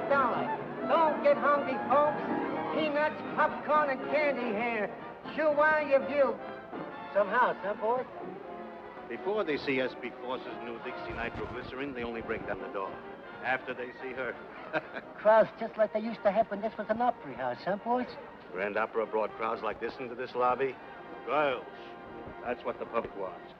$1. Don't get hungry, folks. Peanuts, popcorn, and candy here. Sure while you view. Some house, huh, boys? Before they see SB Force's new Dixie nitroglycerin, they only break down the door. After they see her. Crowds just like they used to have when this was an opera house, huh, boys? Grand Opera brought crowds like this into this lobby. Girls. That's what the public wants.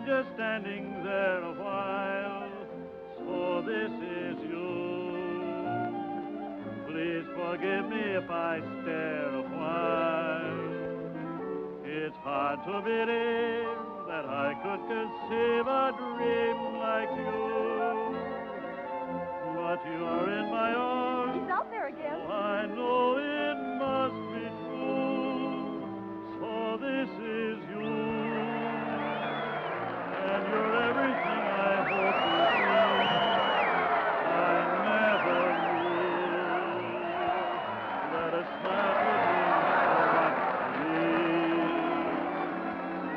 Just standing there a while, so this is you. Please forgive me if I stare a while. It's hard to believe that I could conceive a dream like you. But you're in my arms. He's out there again. So I know it must be true. So this is you. And you're everything I hope to be. I never knew that a smile could mean so much to me.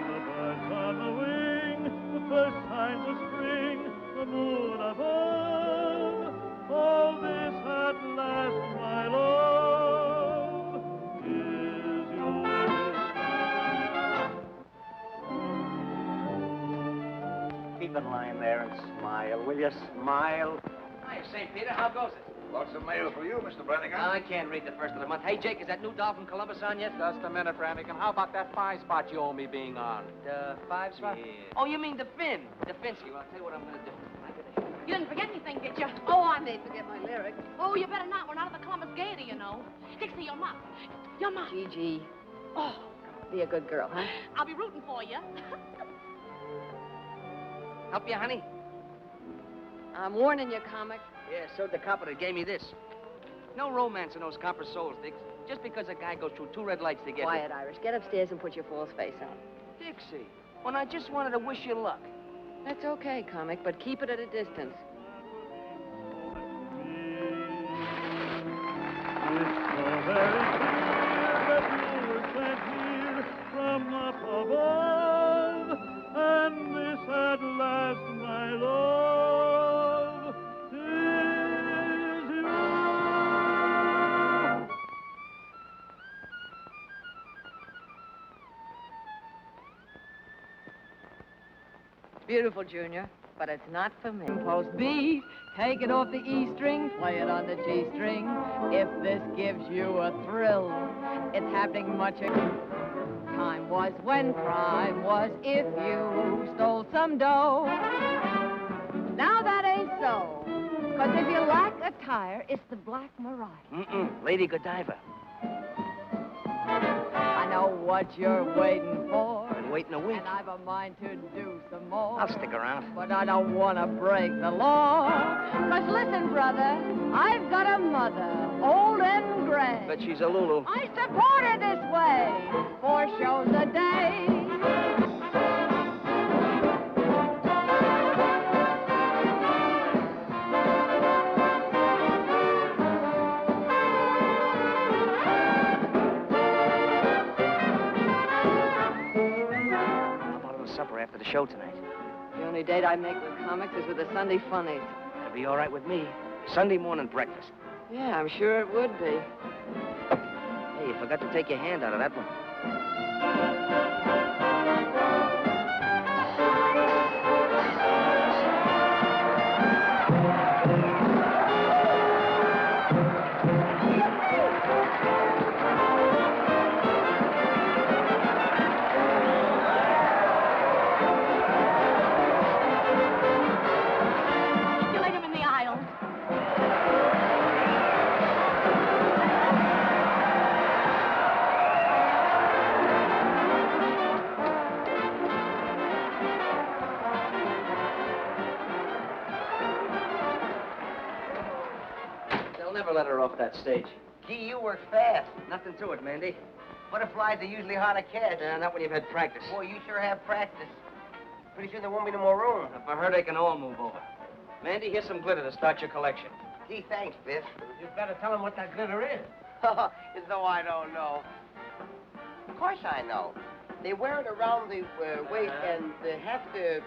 The birds on the wing, the first signs of spring, the moon above, all this at last, my love, is yours. Keep in line there and smile, will you? Smile. Hi, St. Peter. How goes it? Lots of mail for you, Mr. Brannigan. I can't read the first of the month. Hey, Jake, is that new doll from Columbus on yet? Just a minute, Brannigan. How about that 5 spot you owe me being on? The 5 spot? Yeah. Oh, you mean the Finn? The Finsky. Well, I'll tell you what I'm going to do. You didn't forget anything, did you? Oh, I may forget my lyrics. Oh, you better not. We're not at the Columbus Gaiety, you know. Dixie, your mom. Your mom. Gigi. Oh, Be a good girl, huh? I'll be rooting for you. Help you, honey? I'm warning you, comic. Yeah, so the copper that gave me this. No romance in those copper souls, Dix. Just because a guy goes through 2 red lights to get Quiet, Irish. Get upstairs and put your false face on. Dixie, when I just wanted to wish you luck. That's okay, comic, but keep it at a distance. From up above, and this at last, my love, is you. Beautiful, Junior, but it's not for me. Impulse B, take it off the E string, play it on the G string. If this gives you a thrill, it's happening much. Time was when crime was if you stole some dough. Now that ain't so, 'cause if you lack a tire, it's the Black Mariah. Lady Godiva. I know what you're waiting for. Been waiting a week. And I've a mind to do some more. I'll stick around. But I don't want to break the law. 'Cause listen, brother, I've got a mother, old and gray. But she's a Lulu. I support her this way, 4 shows a day. Supper after the show tonight. The only date I make with comics is with the Sunday funnies. That'll be all right with me. Sunday morning breakfast. Yeah, I'm sure it would be. Hey, you forgot to take your hand out of that one. never let her off that stage. Gee, you work fast. Nothing to it, Mandy. Butterflies are usually hard to catch. Not when you've had practice. Boy, you sure have practice. Pretty soon there won't be no more room. For her, they can all move over. Mandy, here's some glitter to start your collection. Gee, thanks, Biff. You'd better tell him what that glitter is. As though I don't know. Of course I know. They wear it around the waist and they have to,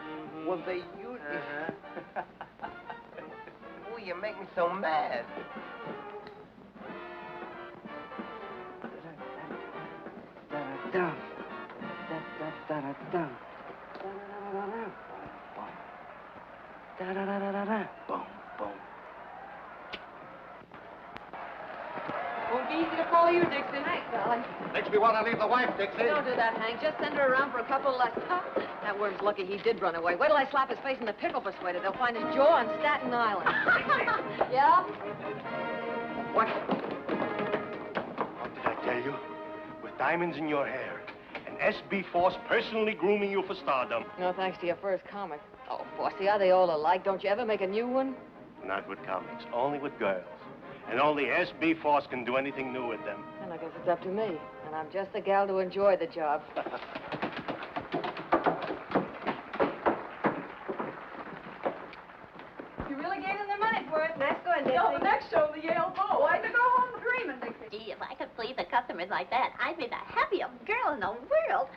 well, they use it. Ooh, you make me so mad. Boom, boom. Won't be easy to follow you, Dixie. Thanks, Sally. Makes me want to leave the wife, Dixie. Don't do that, Hank. Just send her around for a couple of lessons. That worm's lucky he did run away. Wait till I slap his face in the pickle persuader. They'll find his jaw on Staten Island. Yeah? What? What did I tell you? With diamonds in your hair. An SB Force personally grooming you for stardom. No, thanks to your first comic. Oh, Bossy, are they all alike? Don't you ever make a new one? Not with comics, only with girls. And only SB Force can do anything new with them. And I guess it's up to me. And I'm just the gal to enjoy the job. You really gave them their money's worth. Nice going, Dixie. No, the next show, the Yale Bowl. Why to go home dreaming, Dixie? Gee, if I could please the customers like that, I'd be the happiest girl in the world.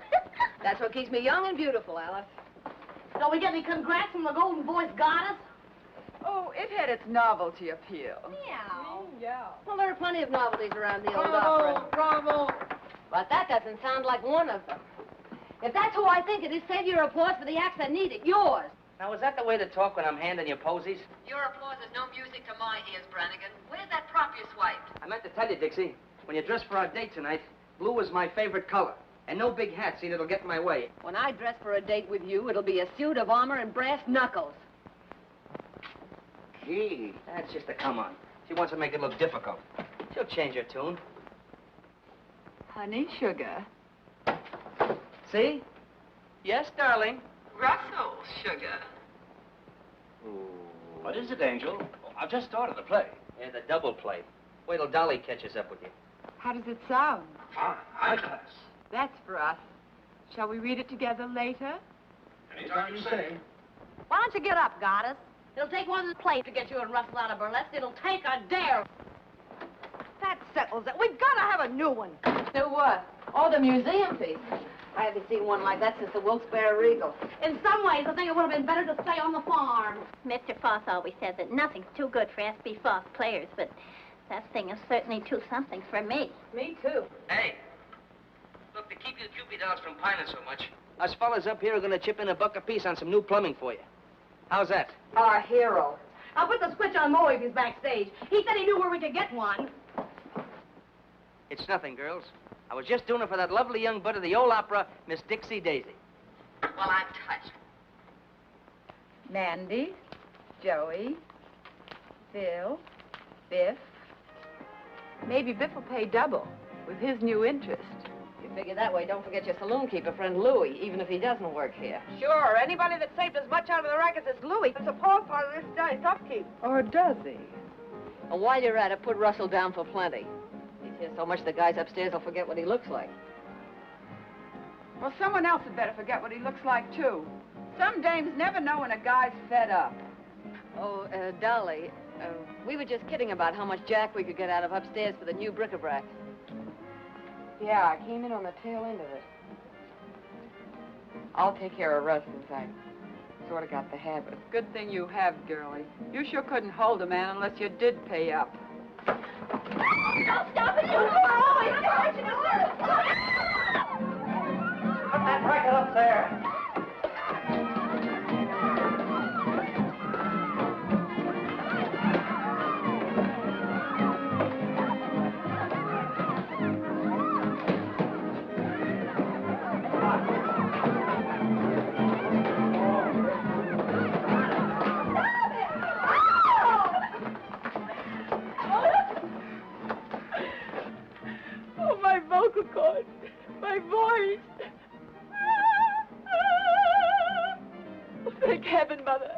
That's what keeps me young and beautiful, Alice. Don't we get any congrats from the Golden Voice Goddess? Oh, it had its novelty appeal. Meow. Yeah. Well, there are plenty of novelties around the old opera. Bravo. But that doesn't sound like one of them. If that's who I think it is, save your applause for the acts that need it. Yours. Now, is that the way to talk when I'm handing you posies? Your applause is no music to my ears, Brannigan. Where's that prop you swiped? I meant to tell you, Dixie, when you dress for our date tonight, blue is my favorite color. And no big hat, see, that'll get in my way. When I dress for a date with you, it'll be a suit of armor and brass knuckles. Gee, that's just a come on. She wants to make it look difficult. She'll change her tune. Honey, sugar. See? Yes, darling. Russell, sugar. Ooh. What is it, Angel? Oh, I've just started the play. Yeah, the double play. Wait till Dolly catches up with you. How does it sound? Fine, high class. That's for us. Shall we read it together later? Anytime you say. Why don't you get up, Goddess? It'll take one plate to get you and Russell out of burlesque. It'll take a dare. That settles it. We've got to have a new one. Do what? Oh, the museum piece. I haven't seen one like that since the Wilkes-Barre Regal. In some ways, I think it would have been better to stay on the farm. Mr. Foss always said that nothing's too good for S.B. Foss players, but that thing is certainly too something for me. Me, too. Hey. Look, to keep you Cupid dolls from pining so much, us fellas up here are going to chip in $1 apiece on some new plumbing for you. How's that? Our hero. I'll put the switch on Moe if he's backstage. He said he knew where we could get one. It's nothing, girls. I was just doing it for that lovely young bud of the old opera, Miss Dixie Daisy. Well, I'm touched. Mandy, Joey, Bill, Biff. Maybe Biff will pay double with his new interest. You figure that way, don't forget your saloon keeper friend Louie, even if he doesn't work here. Sure, anybody that saved as much out of the rackets as Louie is a poor part of this guy's upkeep. Or does he? And while you're at it, put Russell down for plenty. He's here so much the guys upstairs will forget what he looks like. Well, someone else had better forget what he looks like, too. Some dames never know when a guy's fed up. Oh, Dolly, we were just kidding about how much jack we could get out of upstairs for the new bric-a-brac. Yeah, I came in on the tail end of it. I'll take care of Russ since I sort of got the habit. Good thing you have, girlie. You sure couldn't hold a man unless you did pay up. Don't stop it! You Put that bracket up there. Oh, my vocal cords, my voice. Thank heaven, Mother.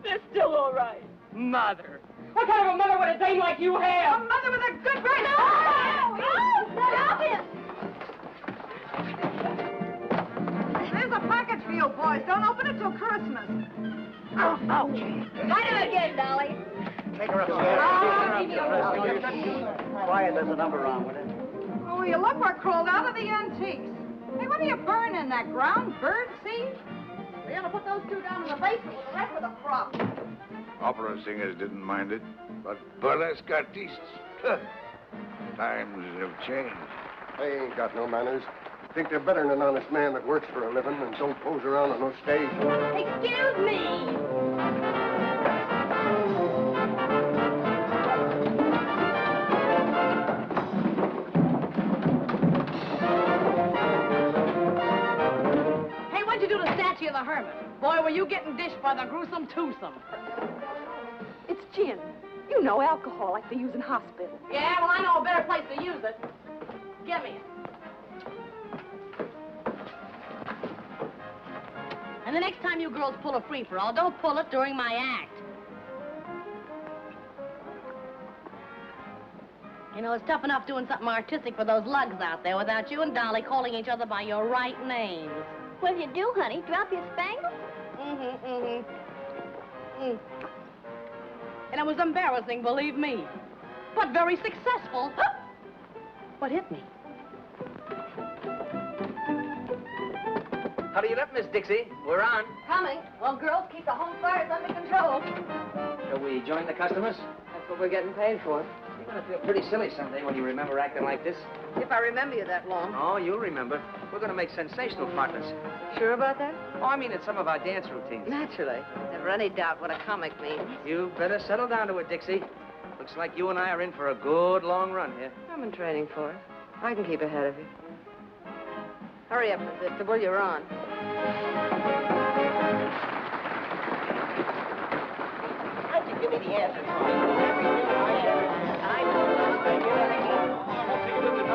They're still all right. Mother. What kind of a mother would a dame like you have? A mother with a good brain. Stop it! There's a package for you, boys. Don't open it till Christmas. Find him again, Dolly. Take her Quiet, there's a number wrong with it. Oh, you look what crawled out of the antiques. Hey, what are you burning, that ground bird seed? We're gonna put those two down in the basement with the rest of the crop. Opera singers didn't mind it, but burlesque artists, times have changed. They ain't got no manners. Think they're better than an honest man that works for a living and don't pose around on no stage. Excuse me. Hey, what'd you do to the statue of the hermit? Boy, were you getting dished by the gruesome twosome. It's gin. You know, alcohol like they use in hospitals. Yeah, well, I know a better place to use it. Give me it. And the next time you girls pull a free-for-all, don't pull it during my act. You know, it's tough enough doing something artistic for those lugs out there without you and Dolly calling each other by your right names. What'd you do, honey? Drop your spangles? And it was embarrassing, believe me. But very successful. What hit me? How do you look, Miss Dixie? We're on. Coming. Well, girls, keep the home fires under control. Shall we join the customers? That's what we're getting paid for. You're going to feel pretty silly someday when you remember acting like this. If I remember you that long. Oh, you'll remember. We're going to make sensational partners. Sure about that? Oh, I mean, it's some of our dance routines. Naturally. Never any doubt what a comic means. You better settle down to it, Dixie. Looks like you and I are in for a good long run here. I'm in training for it. I can keep ahead of you. Hurry up, sister. Well, you're on. How'd you give me the answer?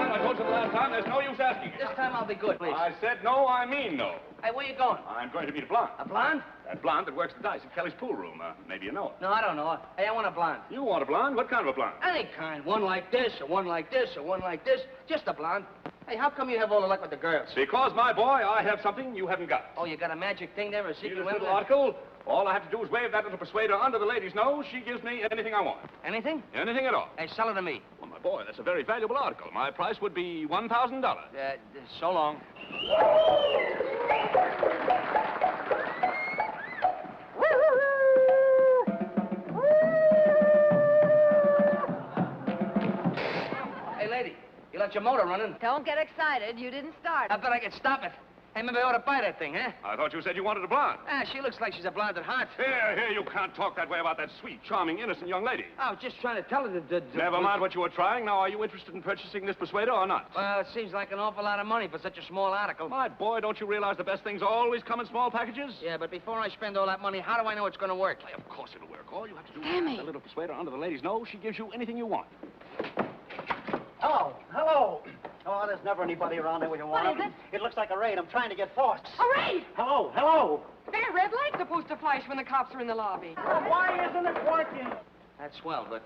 I told you the last time, there's no use asking. This time I'll be good, please. I said no, I mean no. Hey, where you going? I'm going to meet a blonde. A blonde? That blonde that works the dice at Kelly's pool room. Maybe you know her. No, I don't know her. Hey, I want a blonde. You want a blonde? What kind of a blonde? Any kind. One like this, or one like this, or one like this. Just a blonde. Hey, how come you have all the luck with the girls? Because, my boy, I have something you haven't got. Oh, you got a magic thing there, a See secret this weapon? little article? All I have to do is wave that little persuader under the lady's nose. She gives me anything I want. Anything? Anything at all. Hey, sell it to me. Well, my boy, that's a very valuable article. My price would be $1,000. So long. Hey, lady, you left your motor running. Don't get excited. You didn't start. I bet I could stop it. Hey, maybe I ought to buy that thing, huh? I thought you said you wanted a blonde. Ah, she looks like she's a blonde at heart. Here, you can't talk that way about that sweet, charming, innocent young lady. I was just trying to tell her that... Never mind what you were trying. Now, are you interested in purchasing this persuader or not? Well, it seems like an awful lot of money for such a small article. My boy, don't you realize the best things always come in small packages? Yeah, but before I spend all that money, how do I know it's going to work? Why, of course it'll work. All you have to do is Sammy. put the little persuader under the lady's nose. She gives you anything you want. Hello, hello. Oh, there's never anybody around there when you want What is them. It looks like a raid. I'm trying to get forced. A raid! Hello, hello. Their red light's supposed to flash when the cops are in the lobby. Well, why isn't it working? That's swell, but,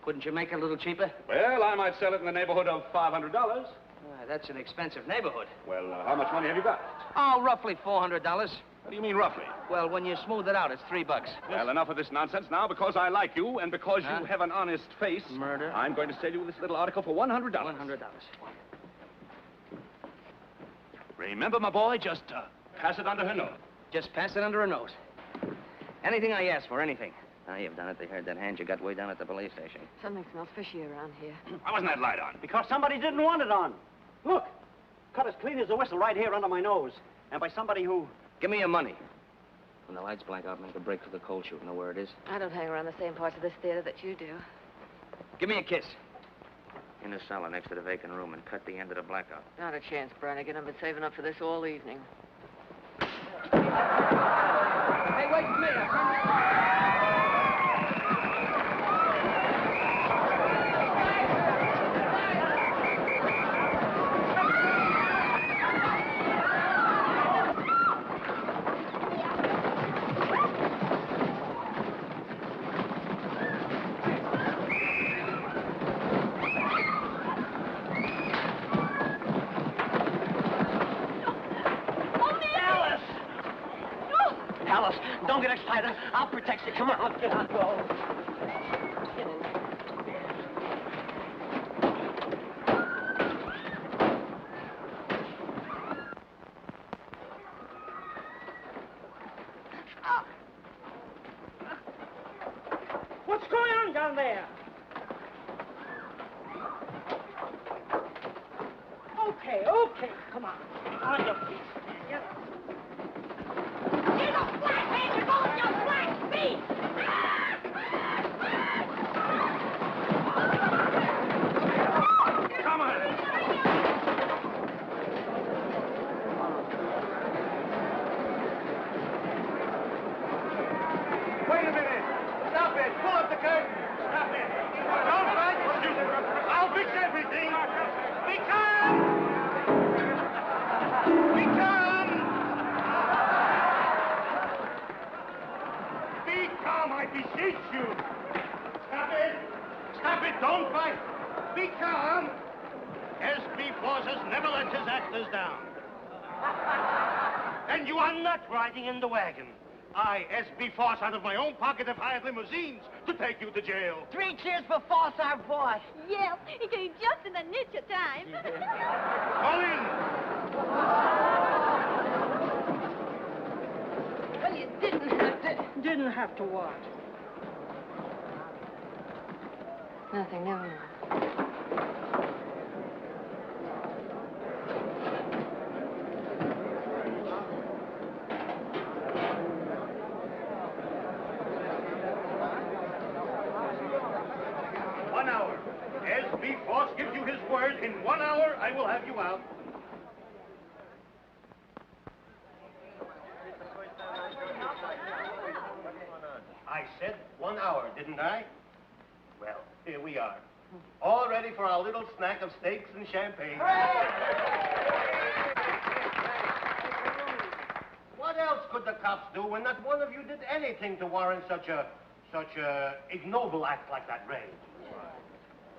couldn't you make it a little cheaper? Well, I might sell it in the neighborhood of $500. That's an expensive neighborhood. Well, how much money have you got? Oh, roughly $400. What do you mean, roughly? Well, when you smooth it out, it's $3. Well, enough of this nonsense now. Because I like you and because you have an honest face, Murder. I'm going to sell you this little article for $100. $100. Remember, my boy, just pass it under her nose. Just pass it under her nose. Anything I ask for, anything. Now, you've done it. They heard that hand you got way down at the police station. Something smells fishy around here. Why wasn't that light on? Because somebody didn't want it on. Look, cut as clean as a whistle right here under my nose. And by somebody who... Give me your money. When the lights blank out, make a break for the cold chute. Know where it is? I don't hang around the same parts of this theater that you do. Give me a kiss. In the cellar next to the vacant room and cut the end of the blackout. Not a chance, Brannigan. I've been saving up for this all evening. Hey, wait for me. fellas, don't get excited. I'll protect you. Come on, let's get on. Go. What's going on down there? Okay, come on. On your feet. Yes. You're the black man! You're going your black feet! Come on. Wait a minute. Stop it. Pull up the curtain. Stop it. Don't fight. I'll fix everything. Be calm. Be calm. Be calm, I beseech you. Stop it. Stop it. Don't fight. Be calm. S.B. Forces never lets his actors down. And you are not riding in the wagon. I, S.B. Force, out of my own pocket, have hired limousines to take you to jail. 3 cheers for Force, our boss. Yeah, he came just in the niche of time. Call in. Well, you didn't have to what? Nothing, never mind. S.B. Force gives you his word. In 1 hour, I will have you out. I said 1 hour, didn't I? Well, here we are. All ready for our little snack of steaks and champagne. What else could the cops do when not one of you did anything to warrant such a ignoble act like that raid?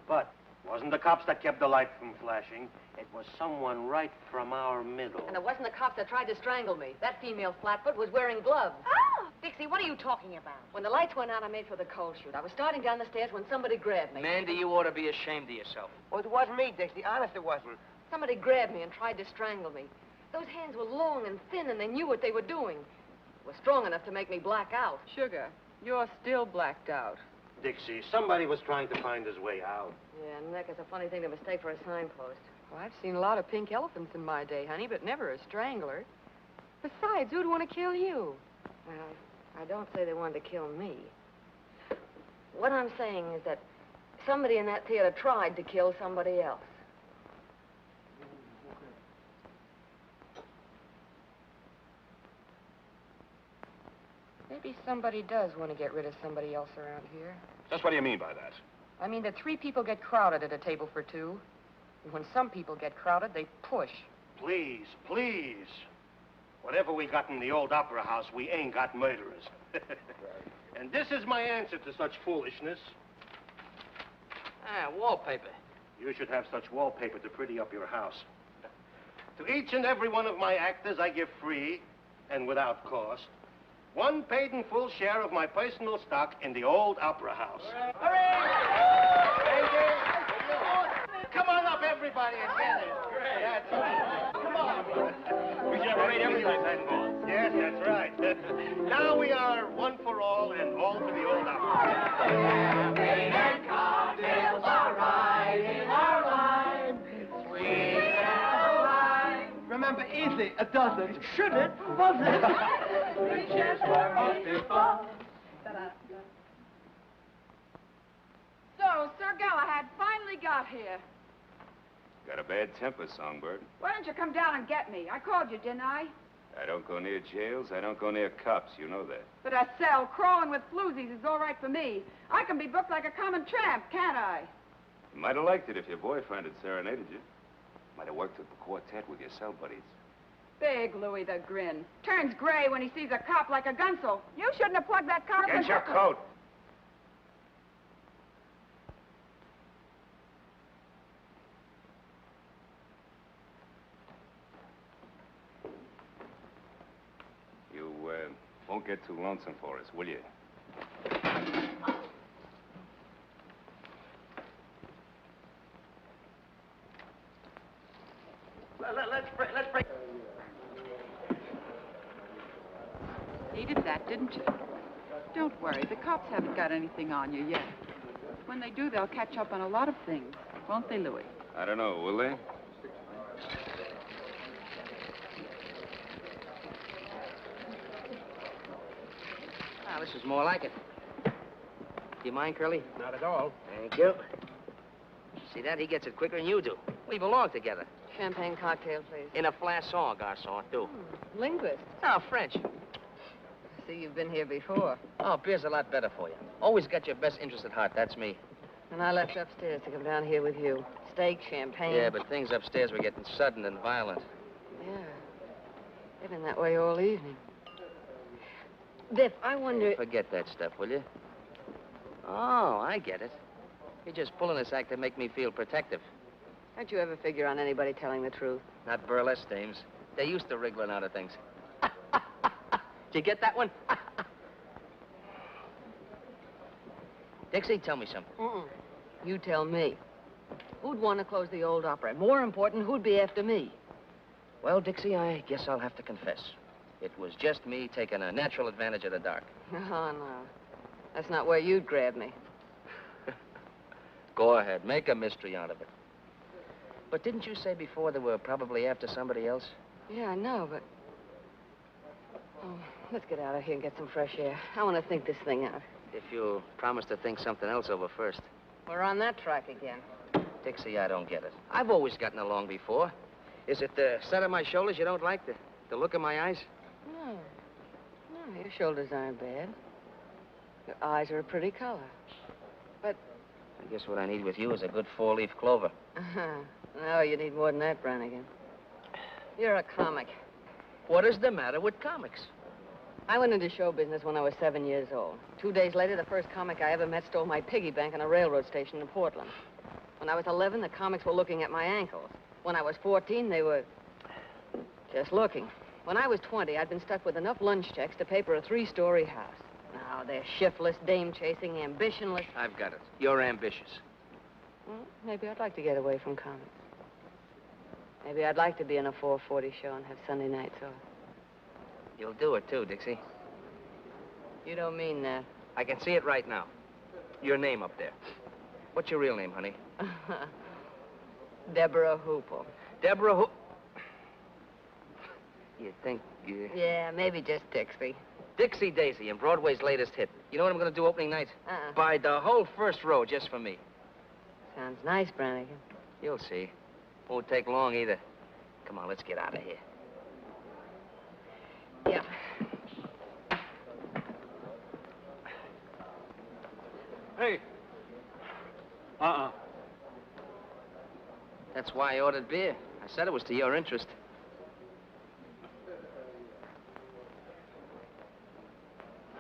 But it wasn't the cops that kept the light from flashing. It was someone right from our middle. And it wasn't the cops that tried to strangle me. That female flatfoot was wearing gloves. Oh! Dixie, what are you talking about? When the lights went out, I made for the coal chute. I was starting down the stairs when somebody grabbed me. Mandy, you ought to be ashamed of yourself. Well, it wasn't me, Dixie. Honest, it wasn't. Somebody grabbed me and tried to strangle me. Those hands were long and thin, and they knew what they were doing. It was strong enough to make me black out. Sugar, you're still blacked out. Dixie, somebody was trying to find his way out. Yeah, Nick, it's a funny thing to mistake for a signpost. Well, I've seen a lot of pink elephants in my day, honey, but never a strangler. Besides, who'd want to kill you? Well, I don't say they wanted to kill me. What I'm saying is that somebody in that theater tried to kill somebody else. Maybe somebody does want to get rid of somebody else around here. Just what do you mean by that? I mean that 3 people get crowded at a table for 2. And when some people get crowded, they push. Please, please. Whatever we got in the old opera house, we ain't got murderers. And this is my answer to such foolishness. Ah, wallpaper. You should have such wallpaper to pretty up your house. To each and every one of my actors, I give free, and without cost, 1 paid in full share of my personal stock in the old opera house. Come on up, everybody, and get it. That's right. Come on. We should have a raid every night, then, boss. Yes, that's right. Now we are one for all and all for the old opera. Champagne and cocktails are right in our line. It's sweet and wine. Remember, easy, a dozen. Should it? Was it? 3 cheers for us before. So, Sir Galahad finally got here. Got a bad temper, Songbird. Why didn't you come down and get me? I called you, didn't I? I don't go near jails. I don't go near cops. You know that. But a cell crawling with floozies is all right for me. I can be booked like a common tramp, can't I? You might have liked it if your boyfriend had serenaded you. Might have worked up a quartet with your cell buddies. Big Louie the Grin. Turns gray when he sees a cop like a Gunsel. You shouldn't have plugged that car. Get your coat. You, Won't get too lonesome for us, will you? Let's break. Needed that, didn't you? Don't worry, the cops haven't got anything on you yet. When they do, they'll catch up on a lot of things. Won't they, Louis? I don't know, will they? Ah, this is more like it. Do you mind, Curly? Not at all. Thank you. See that? He gets it quicker than you do. We belong together. Champagne cocktail, please. In a flasson, garçon, too. Linguist. Oh, French. See, you've been here before. Oh, beer's a lot better for you. Always got your best interest at heart. That's me. And I left upstairs to come down here with you. Steak, champagne. Yeah, but things upstairs were getting sudden and violent. Yeah. They've been that way all evening. Biff, I wonder... Forget that stuff, will you? Oh, I get it. You're just pulling this act to make me feel protective. Don't you ever figure on anybody telling the truth? Not burlesque dames. They're used to wriggling out of things. Did you get that one? Dixie, tell me something. You tell me. Who'd want to close the old opera? More important, who'd be after me? Well, Dixie, I guess I'll have to confess. It was just me taking a natural advantage of the dark. Oh, no. That's not where you'd grab me. Go ahead. Make a mystery out of it. But didn't you say before they were probably after somebody else? Yeah, I know, but... Oh, let's get out of here and get some fresh air. I want to think this thing out. If you'll promise to think something else over first. We're on that track again. Dixie, I don't get it. I've always gotten along before. Is it the set of my shoulders you don't like? The look of my eyes? No. No, your shoulders aren't bad. Your eyes are a pretty color. But... I guess what I need with you is a good four-leaf clover. No, you need more than that, Brannigan. You're a comic. What is the matter with comics? I went into show business when I was 7 years old. 2 days later, the first comic I ever met stole my piggy bank on a railroad station in Portland. When I was 11, the comics were looking at my ankles. When I was 14, they were just looking. When I was 20, I'd been stuck with enough lunch checks to pay for a 3-story house. Now, they're shiftless, dame-chasing, ambitionless. I've got it. You're ambitious. Well, maybe I'd like to get away from comics. Maybe I'd like to be in a 4:40 show and have Sunday nights off. You'll do it, too, Dixie. You don't mean that. I can see it right now. Your name up there. What's your real name, honey? Deborah Hoople. Deborah Hoople. You think... Yeah, maybe just Dixie. Dixie Daisy and Broadway's latest hit. You know what I'm going to do opening night? Buy the whole first row just for me. Sounds nice, Brannigan. You'll see. Won't take long either. Come on, let's get out of here. Yeah. Hey. That's why I ordered beer. I said it was to your interest.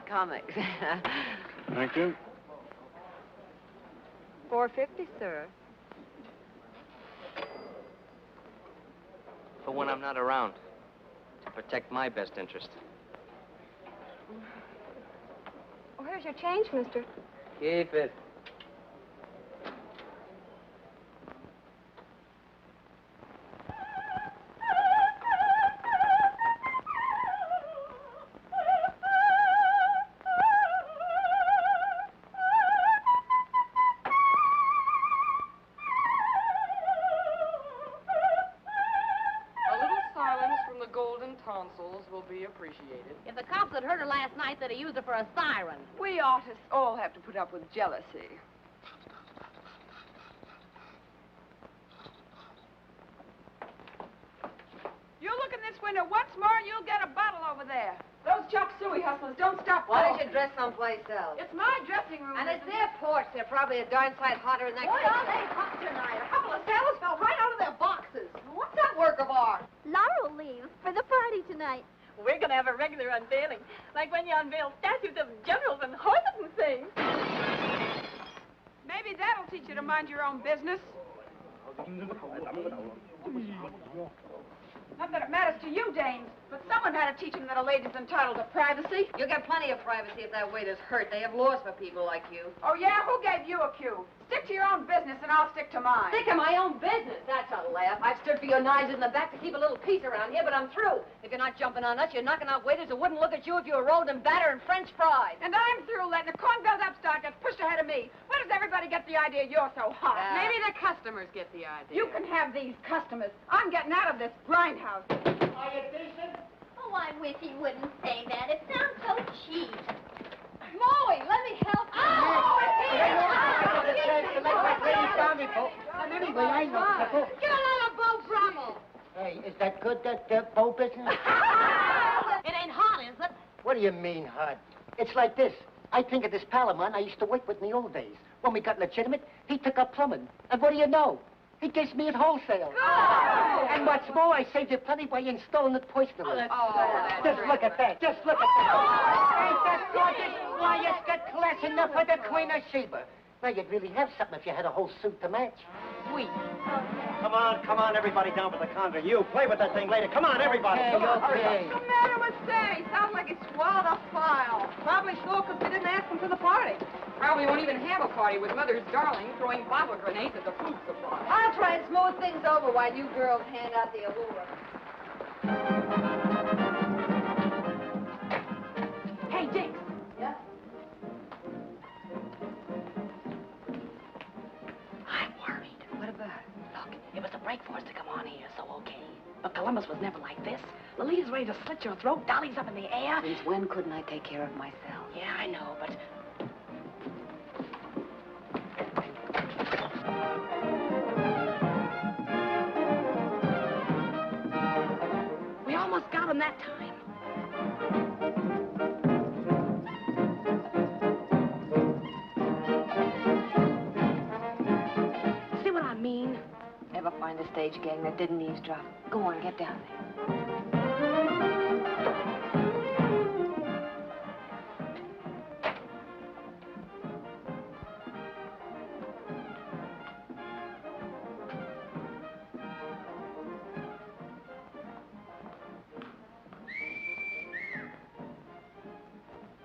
Comics. Thank you. $4.50, sir. For when I'm not around. To protect my best interest. Oh, here's your change, mister. Keep it. Will be appreciated. If the cops had heard her last night, they'd have used her for a siren. We artists all have to put up with jealousy. You look in this window once more, and you'll get a bottle over there. Those chop suey hustlers don't stop. Why don't you dress someplace else? It's my dressing room. And it's their porch. They're probably a darn sight hotter than that. Boy, are they hot tonight. A couple of sailors fell right out of their boxes. What's that work of art? Laurel leaves for the party tonight. We're going to have a regular unveiling, like when you unveil statues of generals and horses and things. Maybe that'll teach you to mind your own business. Not that it matters to you, dames, but someone had to teach them that a lady's entitled to privacy. You'll get plenty of privacy if that waiter's hurt. They have laws for people like you. Oh, yeah? Who gave you a cue? Stick to your own business, and I'll stick to mine. Stick to my own business. That's a laugh. I've stood for your knives in the back to keep a little peace around here, but I'm through. If you're not jumping on us, you're knocking out waiters who wouldn't look at you if you were rolled in batter and French fries. And I'm through letting a corn-filled upstart get pushed ahead of me. Where does everybody get the idea you're so hot? Maybe the customers get the idea. You can have these customers. I'm getting out of this grindhouse. Are you decent? Oh, I wish he wouldn't say that. It sounds so cheap. Molly, let me help you. And anyway, I know people. Get another bow, Brummel. Hey, is that good, that bow business? It ain't hot, is it? What do you mean, hot? It's like this. I think of this pal of mine I used to work with in the old days. When we got legitimate, he took up plumbing. And what do you know? He gives me at wholesale. Oh. And what's more, I saved you plenty by installing it personally. Just look at that. Just look at that. Ain't that gorgeous? Why, it's got class enough for the Queen of Sheba. Now, you'd really have something if you had a whole suit to match. Sweet. Come on, everybody down to the counter. You, play with that thing later. Come on, everybody. Okay, Come on, hurry okay. up. What's the matter with Sammy? Sounds like he swallowed a file. Probably so, because we didn't ask him to the party. Probably won't even have a party with Mother's darling throwing bottle grenades at the food supply. I'll try and smooth things over while you girls hand out the allure. Hey, Jinx. Yeah? I'm worried. What about it? Look, it was a break for us to come on here, so okay. But Columbus was never like this. Lolita's ready to slit your throat, Dolly's up in the air. Since when couldn't I take care of myself? Yeah, I know, but... We almost got him that time. See what I mean? Ever find a stage gang that didn't eavesdrop? Go on, get down there.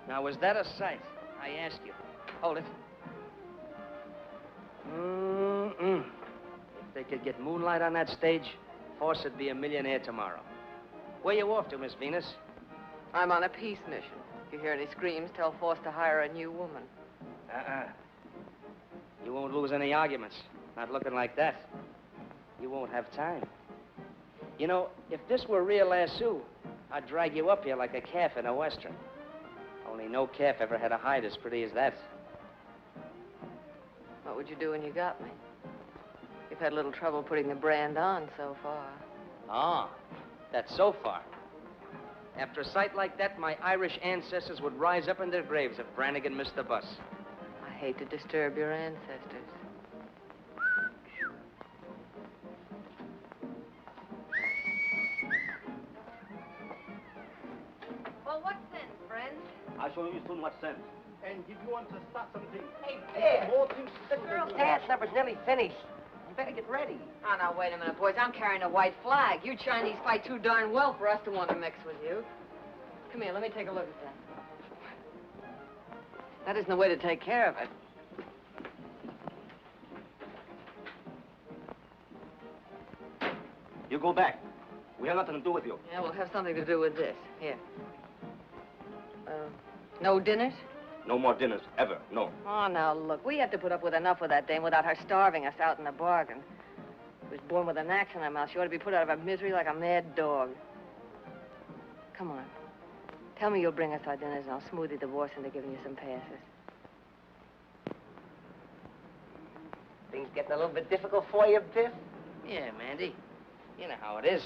Now, was that a sight? I ask you. Hold it. Mm-mm. If they could get moonlight on that stage, Force would be a millionaire tomorrow. Where you off to, Miss Venus? I'm on a peace mission. If you hear any screams, tell Force to hire a new woman. You won't lose any arguments. Not looking like that. You won't have time. You know, if this were real lasso, I'd drag you up here like a calf in a western. Only no calf ever had a hide as pretty as that. What would you do when you got me? You've had a little trouble putting the brand on so far. Ah, that's so far. After a sight like that, my Irish ancestors would rise up in their graves if Brannigan missed the bus. I hate to disturb your ancestors. Well, what sense, friends? I'll show you soon what sense. And if you want to start something, Hey, Bear, more things. the girl's dance number's nearly finished. You better get ready. Oh, now, wait a minute, boys. I'm carrying a white flag. You Chinese fight too darn well for us to want to mix with you. Come here, let me take a look at that. That isn't the way to take care of it. You go back. We have nothing to do with you. Yeah, we'll have something to do with this. Here. No dinners? No more dinners, ever, no. Oh, now, look, we have to put up with enough with that dame without her starving us out in the bargain. She was born with an axe in her mouth. She ought to be put out of her misery like a mad dog. Come on. Tell me you'll bring us our dinners, and I'll smooth the divorce into giving you some passes. Things getting a little bit difficult for you, Biff? Yeah, Mandy. You know how it is.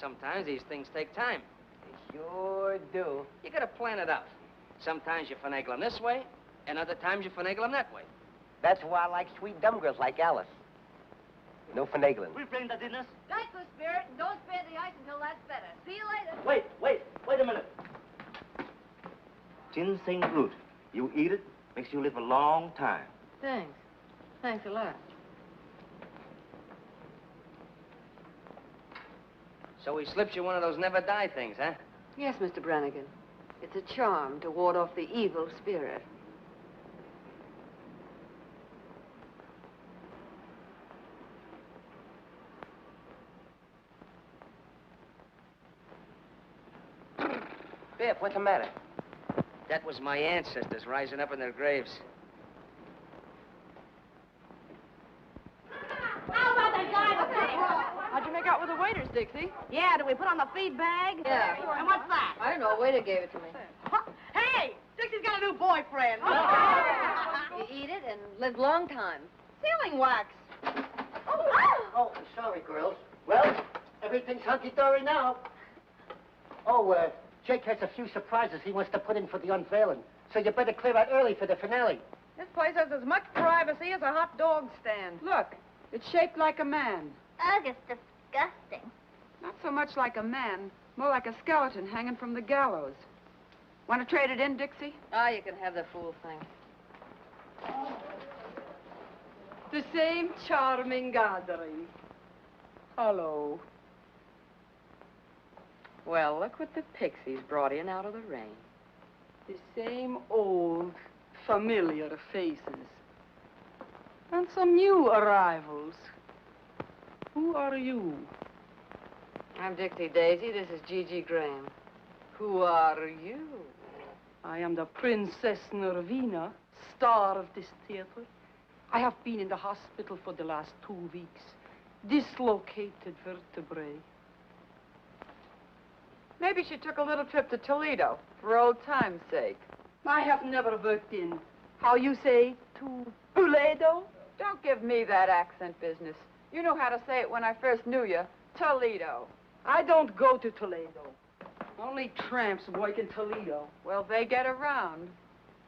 Sometimes these things take time. They sure do. You gotta plan it out. Sometimes you finagle them this way, and other times you finagle them that way. That's why I like sweet dumb girls like Alice. No finagling. We bring the dinners. Dice the spirit, and don't spare the ice until that's better. See you later. Wait a minute. Ginseng root. You eat it, makes you live a long time. Thanks. Thanks a lot. So he slipped you one of those never-die things, huh? Yes, Mr. Brannigan. It's a charm to ward off the evil spirit. Biff, what's the matter? That was my ancestors rising up in their graves. How about that guy with the... How'd you make out with the waiters, Dixie? Yeah, do we put on the feed bag? Yeah. And what's that? I don't know. A waiter gave it to me. Hey, Dixie's got a new boyfriend. You eat it and live long time. Sealing wax. Oh, sorry, girls. Well, everything's hunky-dory now. Oh, Jake has a few surprises he wants to put in for the unveiling. So you better clear out early for the finale. This place has as much privacy as a hot dog stand. Look, it's shaped like a man. Ugh, it's disgusting. Not so much like a man, more like a skeleton hanging from the gallows. Want to trade it in, Dixie? Ah, you can have the fool thing. The same charming gathering. Hello. Well, look what the pixies brought in out of the rain. The same old, familiar faces. And some new arrivals. Who are you? I'm Dixie Daisy. This is Gigi Graham. Who are you? I am the Princess Nervina, star of this theater. I have been in the hospital for the last 2 weeks. Dislocated vertebrae. Maybe she took a little trip to Toledo for old time's sake. I have never worked in, how you say, to Toledo? Don't give me that accent business. You know how to say it when I first knew you. Toledo. I don't go to Toledo. Only tramps work in Toledo. Well, they get around.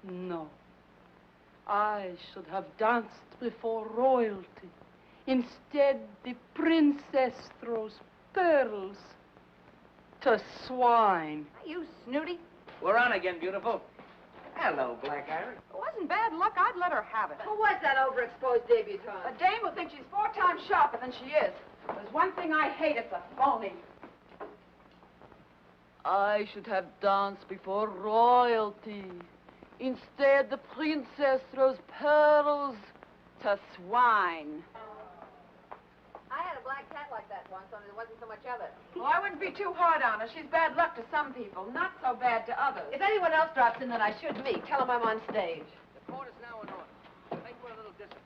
No. I should have danced before royalty. Instead, the princess throws pearls to swine. You snooty. We're on again, beautiful. Hello, Black Iron. It wasn't bad luck. I'd let her have it. Who was that overexposed debutante? A dame who thinks she's 4 times sharper than she is. There's one thing I hate, it's a phony. I should have danced before royalty. Instead, the princess throws pearls To swine. I had a black cat like that once, only there wasn't so much of it. Well, I wouldn't be too hard on her. She's bad luck to some people, not so bad to others. If anyone else drops in that I should meet, tell them I'm on stage. The court is now in order. Make for a little distance.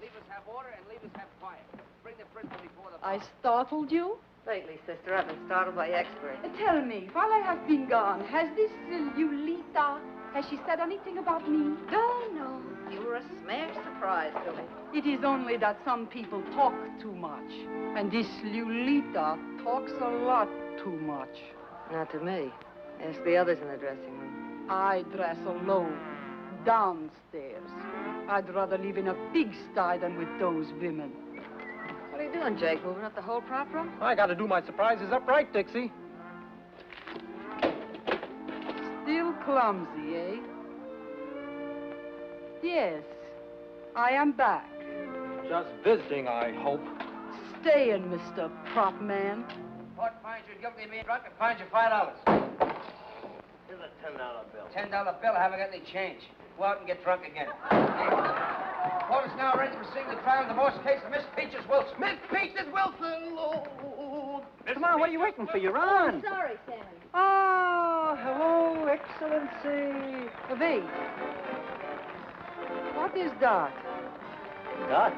Leave us have order and leave us have quiet. Bring the prisoner before the bar. I startled you? Lately, sister, I've been startled by experts. Tell me, while I have been gone, has this Lulita, has she said anything about me? No. You were a smash surprise to me. It is only that some people talk too much. And this Lulita talks a lot too much. Not to me. Ask the others in the dressing room. I dress alone, downstairs. I'd rather live in a pigsty than with those women. What are you doing, Jake? Moving up the whole prop room? I gotta do my surprises upright, Dixie. Still clumsy, eh? Yes, I am back. Just visiting, I hope. Staying, Mr. Prop Man. Court finds you guilty of being drunk and fines you $5. Here's a $10 bill. $10 bill, I haven't got any change. Go out and get drunk again. Court is now ready to proceed the trial in the divorce case of Miss Peaches Wilson. Miss Peaches Wilson, Lord. Come on, what are you waiting for? You're on. Sorry, Sammy. Ah, hello, Excellency. Wait. What is that? God.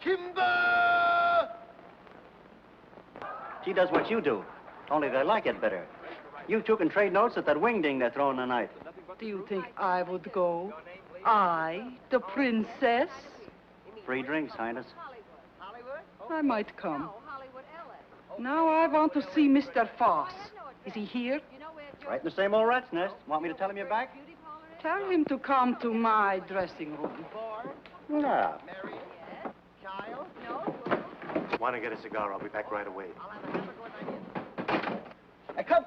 Timber! She does what you do, only they like it better. You two can trade notes at that wingding they're throwing tonight. Do you think I would go? I, the princess? Free drinks, Highness. I might come. Now I want to see Mr. Foss. Is he here? Right in the same old rat's nest. Want me to tell him you're back? Tell him to come to my dressing room. No. Want to get a cigar? I'll be back right away.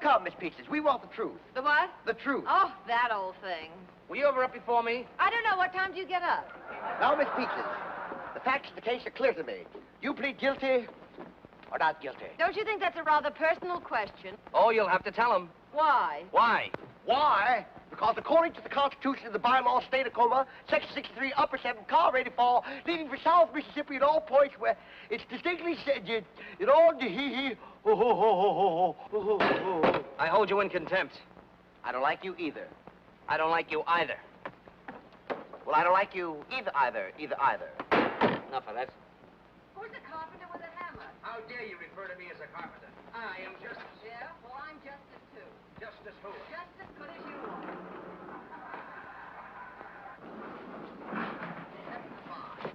Come, Miss Peaches. We want the truth. The what? The truth. Oh, that old thing. Were you ever up before me? I don't know. What time do you get up? Now, Miss Peaches, the facts of the case are clear to me. You plead guilty or not guilty? Don't you think that's a rather personal question? Oh, you'll have to tell him. Why? Why? Why? Because according to the Constitution of the bylaw state of Coma, Section 63, Upper 7, car ready fall, leaving for South Mississippi at all points where it's distinctly said, you know, I hold you in contempt. I don't like you either. I don't like you either. Well, I don't like you either. Enough of that. Who's the carpenter with a hammer? How dare you refer to me as a carpenter? I am Justice. Yeah? Well, I'm Justice, too. Justice who? Just as good as you are.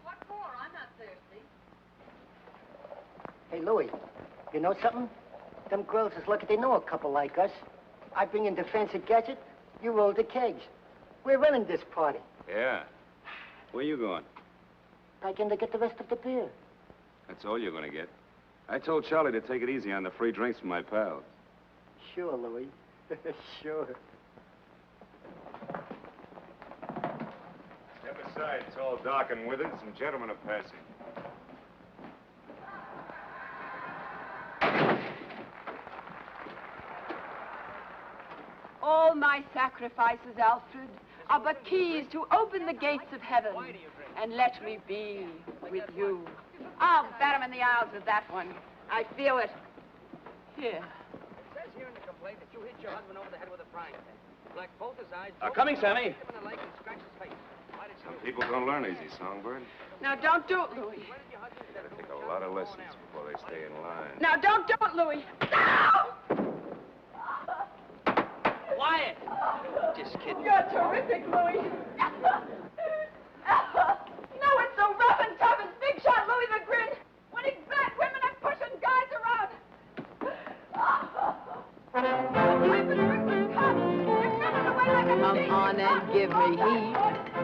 What for? I'm not thirsty. Hey, Louie, you know something? Them girls is lucky they know a couple like us. I bring in the fancy gadget, you roll the kegs. We're running this party. Yeah. Where you going? Back in to get the rest of the beer. That's all you're gonna get. I told Charlie to take it easy on the free drinks from my pals. Sure, Louie. Sure. Step aside, it's all dark and withered. Some gentlemen are passing. All my sacrifices, Alfred, are but keys to open the gates of heaven. And let me be with you. I'll bat him in the aisles with that one. I feel it. Here. It says here in the complaint that you hit your husband over the head with a frying pan. Black both his eyes. Coming, Sammy. Hit him in the leg and scratch his face. Why did you... Some people don't learn easy, Songbird. Now, don't do it, Louis. Gotta take a lot of lessons before they stay in line. Now, don't do it, Louis. No! Quiet! Just kidding. You're terrific, Louis. No, it's so rough and tough and big shot Louis the Grin. When he's back, women are pushing guys around. Come on and give me heat,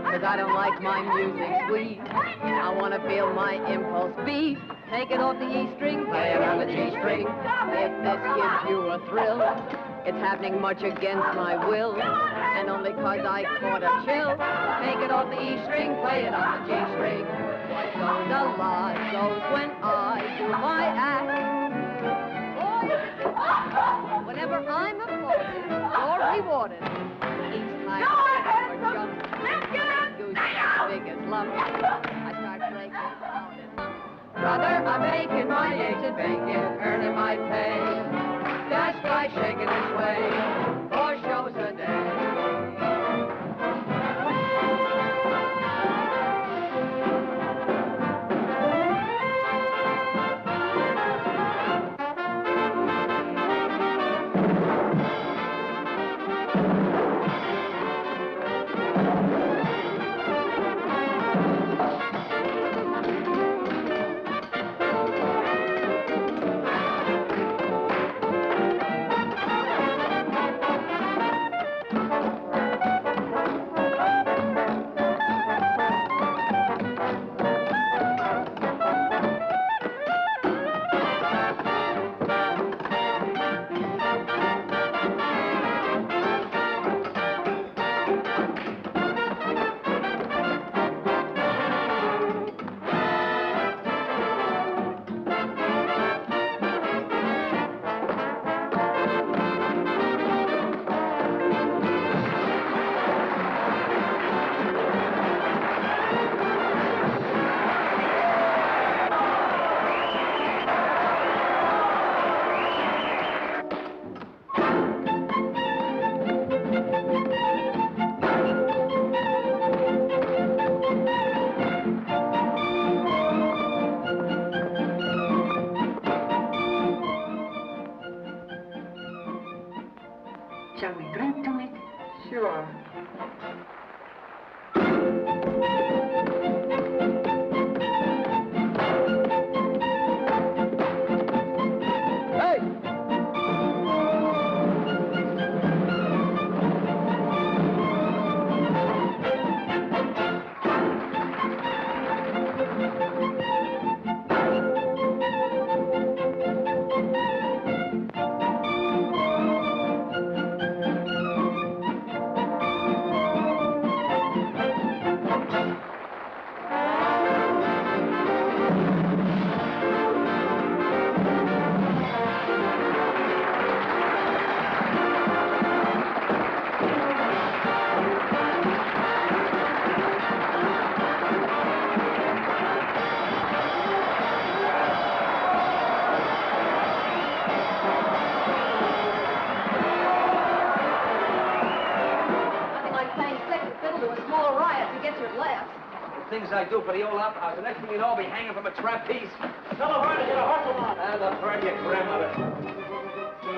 'cause I don't like my music sweet. I want to feel my impulse beat. Take it off the E string, play it on the G string. If this gives you a thrill, it's happening much against my will, and only 'cause I caught a chill. Take it off the E string, play it on the G string. What goes a lot goes when I do my act. Whenever I'm applauded or rewarded, each time or jump, goose as big as lump, I start breaking down and brother, I'm making my eggs and bacon, earning my pay. That guy shaking his way, 4 shows a day. Richard laughs. The things I do for the old opera house, the next thing you know, I'll be hanging from a trapeze. Tell her to get a hustle on. And the bird, your grandmother.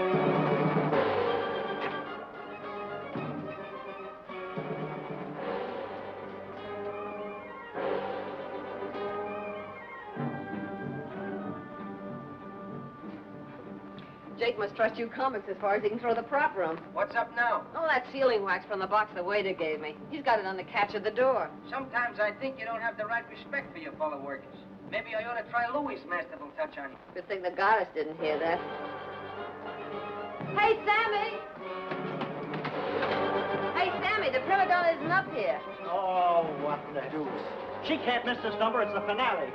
Jake must trust you comics as far as he can throw the prop room. What's up now? Oh, that sealing wax from the box the waiter gave me. He's got it on the catch of the door. Sometimes I think you don't have the right respect for your fellow workers. Maybe I ought to try Louis' masterful touch on you. Good thing the goddess didn't hear that. Hey, Sammy! Hey, Sammy, the prima donna isn't up here. Oh, what the deuce. She can't miss this number. It's the finale.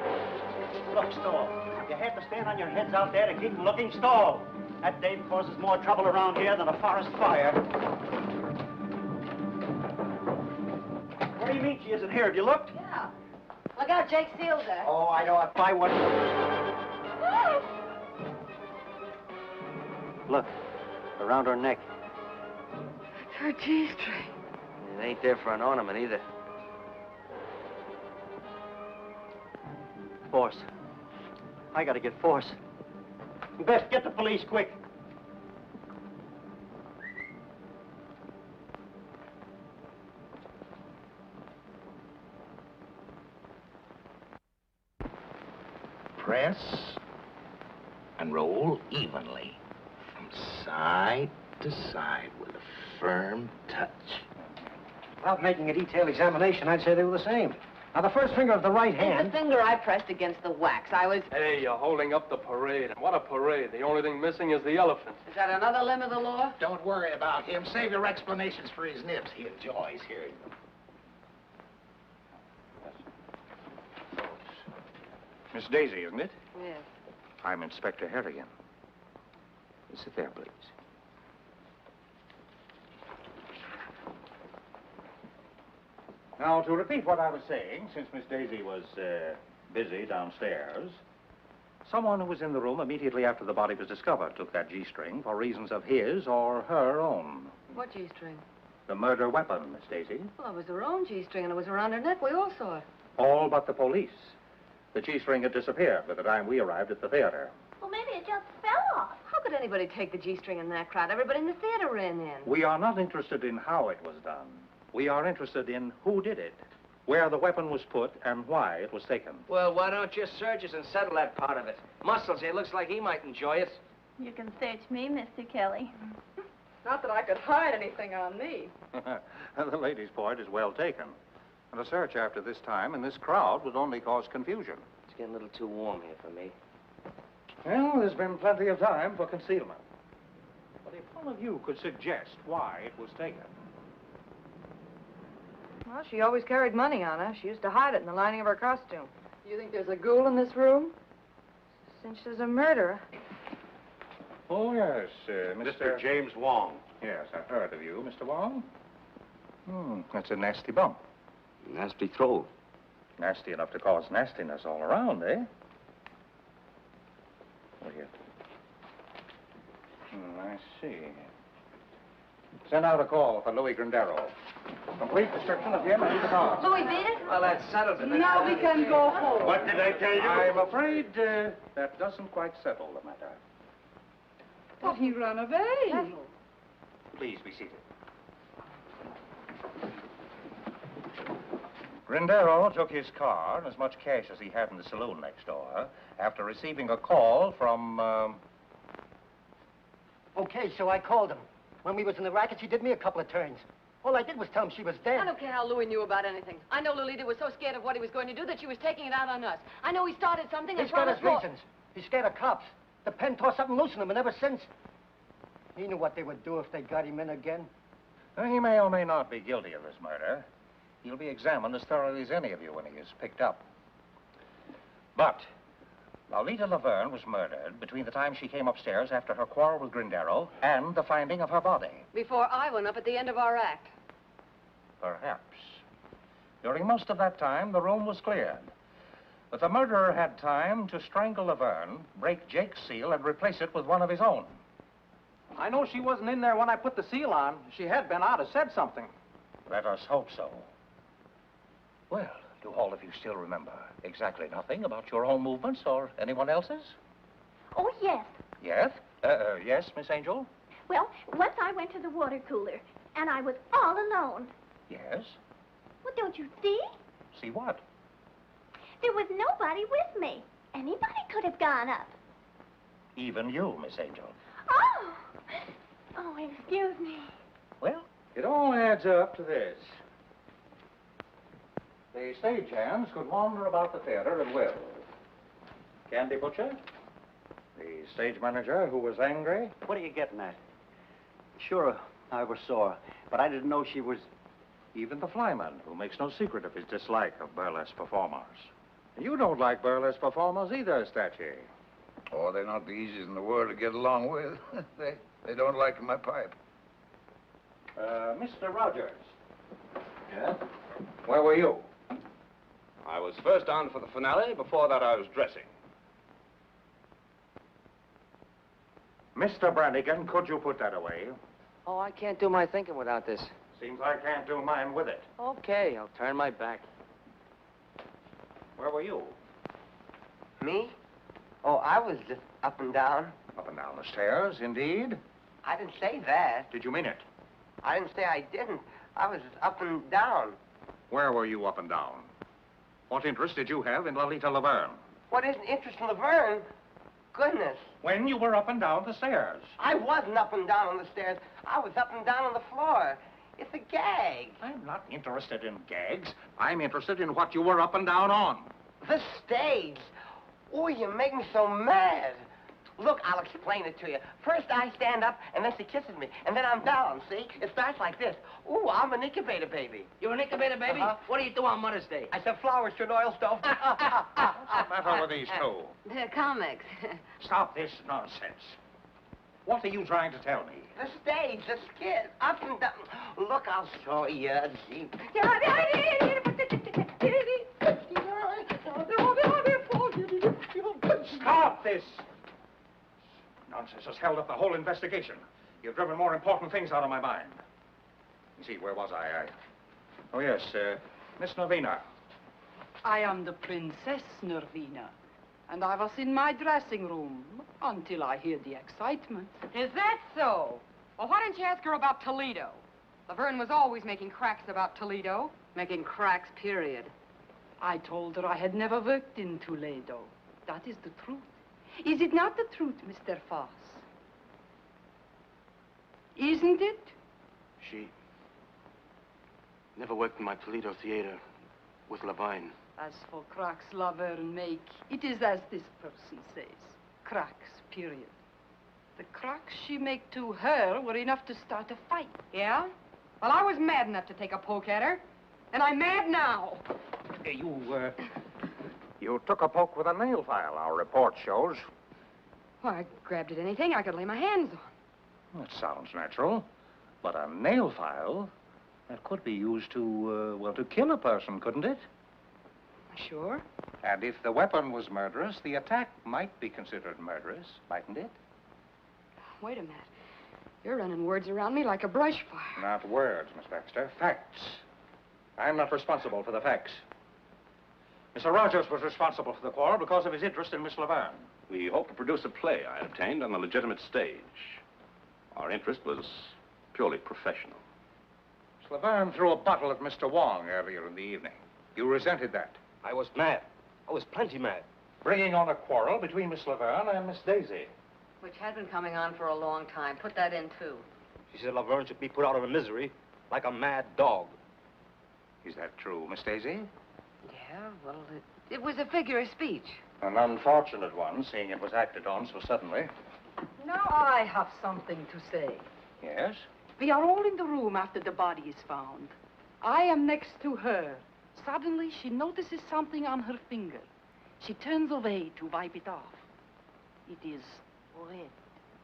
Look, Stall, you have to stand on your heads out there to keep them looking. Stall. That dame causes more trouble around here than a forest fire. What do you mean she isn't here? Have you looked? Yeah. Look out, Jake sealed her. Oh, I know. If I wasn't... Look, around her neck. It's her G-string. It ain't there for an ornament either. Force. I gotta get Force. Best get the police quick. Press and roll evenly from side to side with a firm touch. Without making a detailed examination, I'd say they were the same. Now, the first finger of the right It's hand... the finger I pressed against the wax. I was... Hey, you're holding up the parade. And what a parade. The only thing missing is the elephant. Is that another limb of the law? Don't worry about him. Save your explanations for his nibs. He enjoys hearing them. Miss Daisy, isn't it? Yes. I'm Inspector Harrigan. Sit there, please. Now, to repeat what I was saying, since Miss Daisy was busy downstairs, someone who was in the room immediately after the body was discovered took that G-string for reasons of his or her own. What G-string? The murder weapon, Miss Daisy. Well, it was her own G-string, and it was around her neck. We all saw it. All but the police. The G-string had disappeared by the time we arrived at the theater. Well, maybe it just fell off. How could anybody take the G-string in that crowd? Everybody in the theater ran in. We are not interested in how it was done. We are interested in who did it, where the weapon was put, and why it was taken. Well, why don't you search us and settle that part of it? Muscles, it looks like he might enjoy it. You can search me, Mr. Kelly. Not that I could hide anything on me. The lady's point is well taken. And a search after this time in this crowd would only cause confusion. It's getting a little too warm here for me. Well, there's been plenty of time for concealment. But if one of you could suggest why it was taken. Well, she always carried money on her. She used to hide it in the lining of her costume. You think there's a ghoul in this room? Since she's a murderer. Oh, yes, Mr. James Wong. Yes, I've heard of you, Mr. Wong. That's a nasty bump. Nasty throw. Nasty enough to cause nastiness all around, eh? Oh, here. I see. Send out a call for Louis Grindero. Complete description of him and his car. Louis beat it? Well, that settles it. Now we can go home. What did I tell you? I'm afraid that doesn't quite settle the matter. But he ran away. Please be seated. Grindero took his car and as much cash as he had in the saloon next door after receiving a call from, Okay, so I called him. When we was in the rackets, he did me a couple of turns. All I did was tell him she was dead. I don't care how Louis knew about anything. I know Lolita was so scared of what he was going to do that she was taking it out on us. I know he started something and He's got his promised more. reasons. He's scared of cops. The pen tore something loose in him, and ever since, he knew what they would do if they got him in again. he may or may not be guilty of this murder. He'll be examined as thoroughly as any of you when he is picked up. But Lolita Laverne was murdered between the time she came upstairs after her quarrel with Grindero and the finding of her body. Before I went up at the end of our act. Perhaps. During most of that time, the room was cleared. But the murderer had time to strangle Laverne, break Jake's seal, and replace it with one of his own. I know she wasn't in there when I put the seal on. If she had been, I'd have said something. Let us hope so. Well, do all of you still remember exactly nothing about your own movements or anyone else's? Oh, yes. Yes? Yes, Miss Angel? Well, once I went to the water cooler, and I was all alone. Yes? Well, don't you see? See what? There was nobody with me. Anybody could have gone up. Even you, Miss Angel. Oh! Oh, excuse me. Well, it all adds up to this. The stagehands could wander about the theater at will. Candy Butcher, the stage manager who was angry. What are you getting at? Sure, I ever saw her, but I didn't know she was... Even the flyman, who makes no secret of his dislike of burlesque performers. You don't like burlesque performers either, Statue. Oh, they're not the easiest in the world to get along with. they don't like my pipe. Mr. Rogers. Yeah? Where were you? I was first on for the finale. Before that, I was dressing. Mr. Brannigan, could you put that away? Oh, I can't do my thinking without this. Seems I can't do mine with it. Okay, I'll turn my back. Where were you? Me? Oh, I was just up and down. Up and down the stairs, indeed. I didn't say that. Did you mean it? I didn't say I didn't. I was just up and down. Where were you up and down? What interest did you have in Lolita Laverne? What isn't interest in Laverne? Goodness. When you were up and down the stairs. I wasn't up and down on the stairs. I was up and down on the floor. It's a gag. I'm not interested in gags. I'm interested in what you were up and down on. The stage. Oh, you make me so mad. Look, I'll explain it to you. First, I stand up, and then she kisses me, and then I'm down, see? It starts like this. Ooh, I'm an incubator baby. You're an incubator baby? What do you do on Mother's Day? I sell flowers to an oil stove. What's the matter with these two? They're comics. Stop this nonsense. What are you trying to tell me? The stage, the skit, up and down. Look, I'll show you. Gee. Stop this! Nonsense has held up the whole investigation. You've driven more important things out of my mind. You see, where was I? Oh, yes, Miss Nervina. I am the Princess Nervina, and I was in my dressing room until I heard the excitement. Is that so? Well, why didn't you ask her about Toledo? Laverne was always making cracks about Toledo. Making cracks, period. I told her I had never worked in Toledo. That is the truth. Is it not the truth, Mr. Foss? Isn't it? She never worked in my Toledo theater with Laverne. As for cracks Laverne make, it is as this person says. Cracks, period. The cracks she make to her were enough to start a fight. Yeah? Well, I was mad enough to take a poke at her. And I'm mad now. You took a poke with a nail file, our report shows. Well, I grabbed at anything I could lay my hands on. That sounds natural. But a nail file, that could be used to, well, to kill a person, couldn't it? Sure. And if the weapon was murderous, the attack might be considered murderous, mightn't it? Wait a minute. You're running words around me like a brush fire. Not words, Miss Baxter. Facts. I'm not responsible for the facts. Mr. Rogers was responsible for the quarrel because of his interest in Miss Laverne. We hope to produce a play I obtained on a legitimate stage. Our interest was purely professional. Miss Laverne threw a bottle at Mr. Wong earlier in the evening. You resented that. I was mad. I was plenty mad. Bringing on a quarrel between Miss Laverne and Miss Daisy. Which had been coming on for a long time. Put that in, too. She said Laverne should be put out of her misery like a mad dog. Is that true, Miss Daisy? Yeah, well, it was a figure of speech. An unfortunate one, seeing it was acted on so suddenly. Now I have something to say. Yes? We are all in the room after the body is found. I am next to her. Suddenly, she notices something on her finger. She turns away to wipe it off. It is red.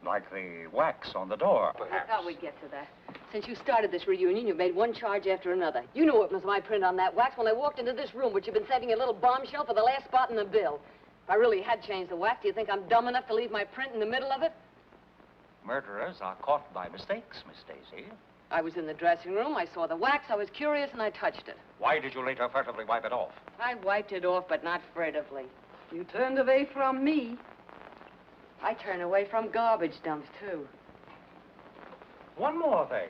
Like the wax on the door, I perhaps. thought we'd get to that. Since you started this reunion, you've made one charge after another. You knew it was my print on that wax when I walked into this room, which you've been saving a little bombshell for the last spot in the bill. If I really had changed the wax, do you think I'm dumb enough to leave my print in the middle of it? Murderers are caught by mistakes, Miss Daisy. I was in the dressing room, I saw the wax, I was curious, and I touched it. Why did you later furtively wipe it off? I wiped it off, but not furtively. You turned away from me. I turn away from garbage dumps, too. One more thing.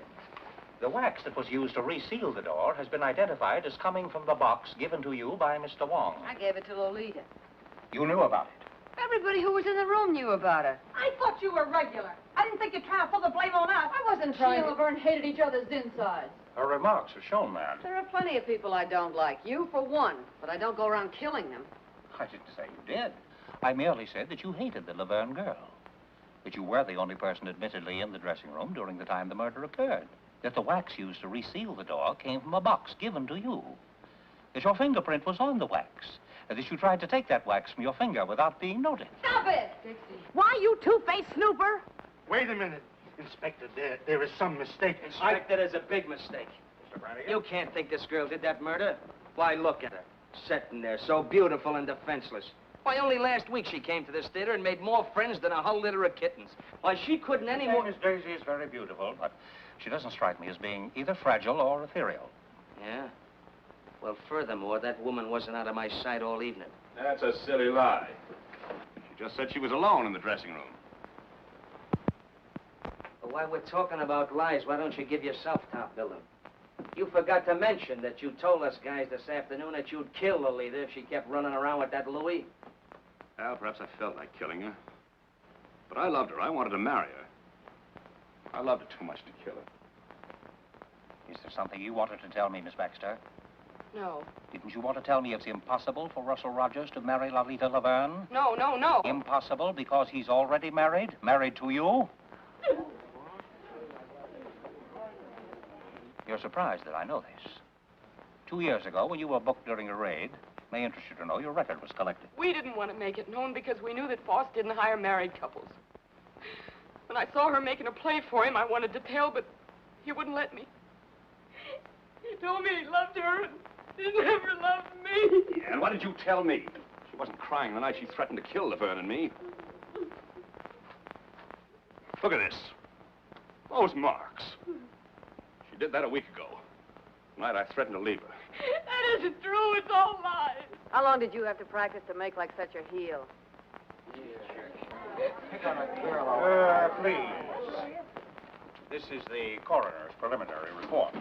The wax that was used to reseal the door has been identified as coming from the box given to you by Mr. Wong. I gave it to Lolita. You knew about it. Everybody who was in the room knew about it. I thought you were regular. I didn't think you'd try to pull the blame on us. I wasn't trying to... Laverne hated each other's insides. Her remarks have shown that. There are plenty of people I don't like. You, for one. But I don't go around killing them. I didn't say you did. I merely said that you hated the Laverne girl. That you were the only person admittedly in the dressing room during the time the murder occurred. That the wax used to reseal the door came from a box given to you. That your fingerprint was on the wax. That you tried to take that wax from your finger without being noticed. Stop it! Dixie. Why, you two-faced snooper? Wait a minute. Inspector, there is some mistake. Inspector, there's a big mistake. You can't think this girl did that murder. Why, look at her. Sitting there, so beautiful and defenseless. Why, only last week she came to this theater and made more friends than a whole litter of kittens. Why, she couldn't any more... Miss Daisy is very beautiful, but she doesn't strike me as being either fragile or ethereal. Yeah? Well, furthermore, that woman wasn't out of my sight all evening. That's a silly lie. She just said she was alone in the dressing room. But while we're talking about lies, why don't you give yourself top billing? You forgot to mention that you told us guys this afternoon that you'd kill Lolita if she kept running around with that Louis. Well, perhaps I felt like killing her. But I loved her. I wanted to marry her. I loved her too much to kill her. Is there something you wanted to tell me, Miss Baxter? No. Didn't you want to tell me it's impossible for Russell Rogers to marry Lolita Laverne? No, no, no. Impossible because he's already married? Married to you? You're surprised that I know this. 2 years ago, when you were booked during a raid, may interest you to know your record was collected. We didn't want to make it known because we knew that Foss didn't hire married couples. When I saw her making a play for him, I wanted to tell, but he wouldn't let me. He told me he loved her and he never loved me. Yeah, and why did you tell me? She wasn't crying the night she threatened to kill Laverne and me. Look at this. Those marks. She did that a week ago. The night I threatened to leave her. That isn't true. It's all lies. How long did you have to practice to make like such a heel? Please. This is the coroner's preliminary report.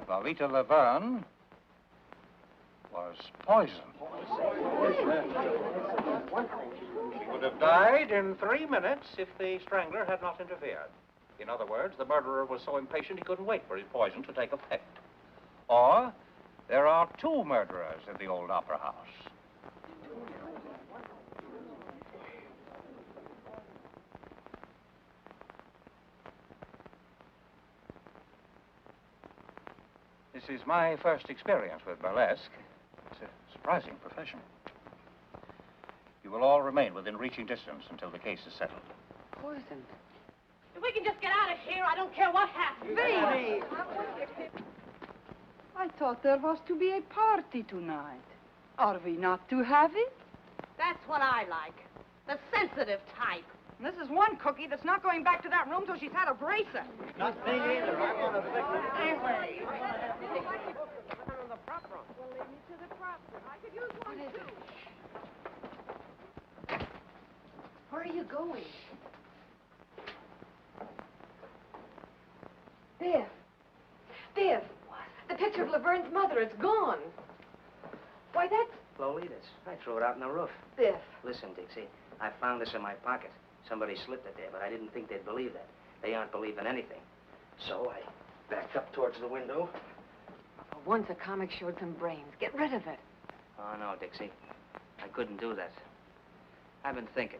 Lolita Laverne was poisoned. She would have died in 3 minutes if the strangler had not interfered. In other words, the murderer was so impatient he couldn't wait for his poison to take effect. Or, there are 2 murderers in the old opera house. This is my first experience with burlesque. It's a surprising profession. You will all remain within reaching distance until the case is settled. Poisoned. If we can just get out of here, I don't care what happens. Baby! I thought there was to be a party tonight. Are we not to have it? That's what I like. The sensitive type. This is one cookie that's not going back to that room till she's had a bracer. Not me either. I'm going to fix it anyway. Well, lead me to the prop room. I could use one, too. Where are you going? Biff. Biff. What? The picture of Laverne's mother. It's gone. Why, that's... Lolita's. I threw it out in the roof. Biff. Listen, Dixie, I found this in my pocket. Somebody slipped it there, but I didn't think they'd believe that. They aren't believing anything. So I backed up towards the window. For once a comic showed some brains. Get rid of it. Oh, no, Dixie. I couldn't do that. I've been thinking.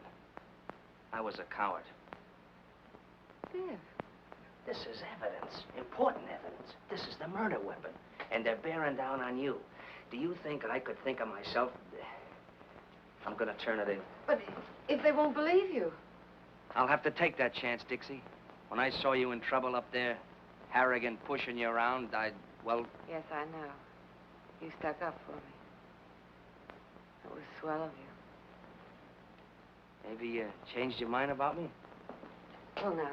I was a coward. Biff. This is evidence. Important evidence. This is the murder weapon. And they're bearing down on you. Do you think I could think of myself? I'm going to turn it in. But if they won't believe you? I'll have to take that chance, Dixie. When I saw you in trouble up there, Harrigan pushing you around, well... Yes, I know. You stuck up for me. It was swell of you. Maybe you changed your mind about me? Well, now,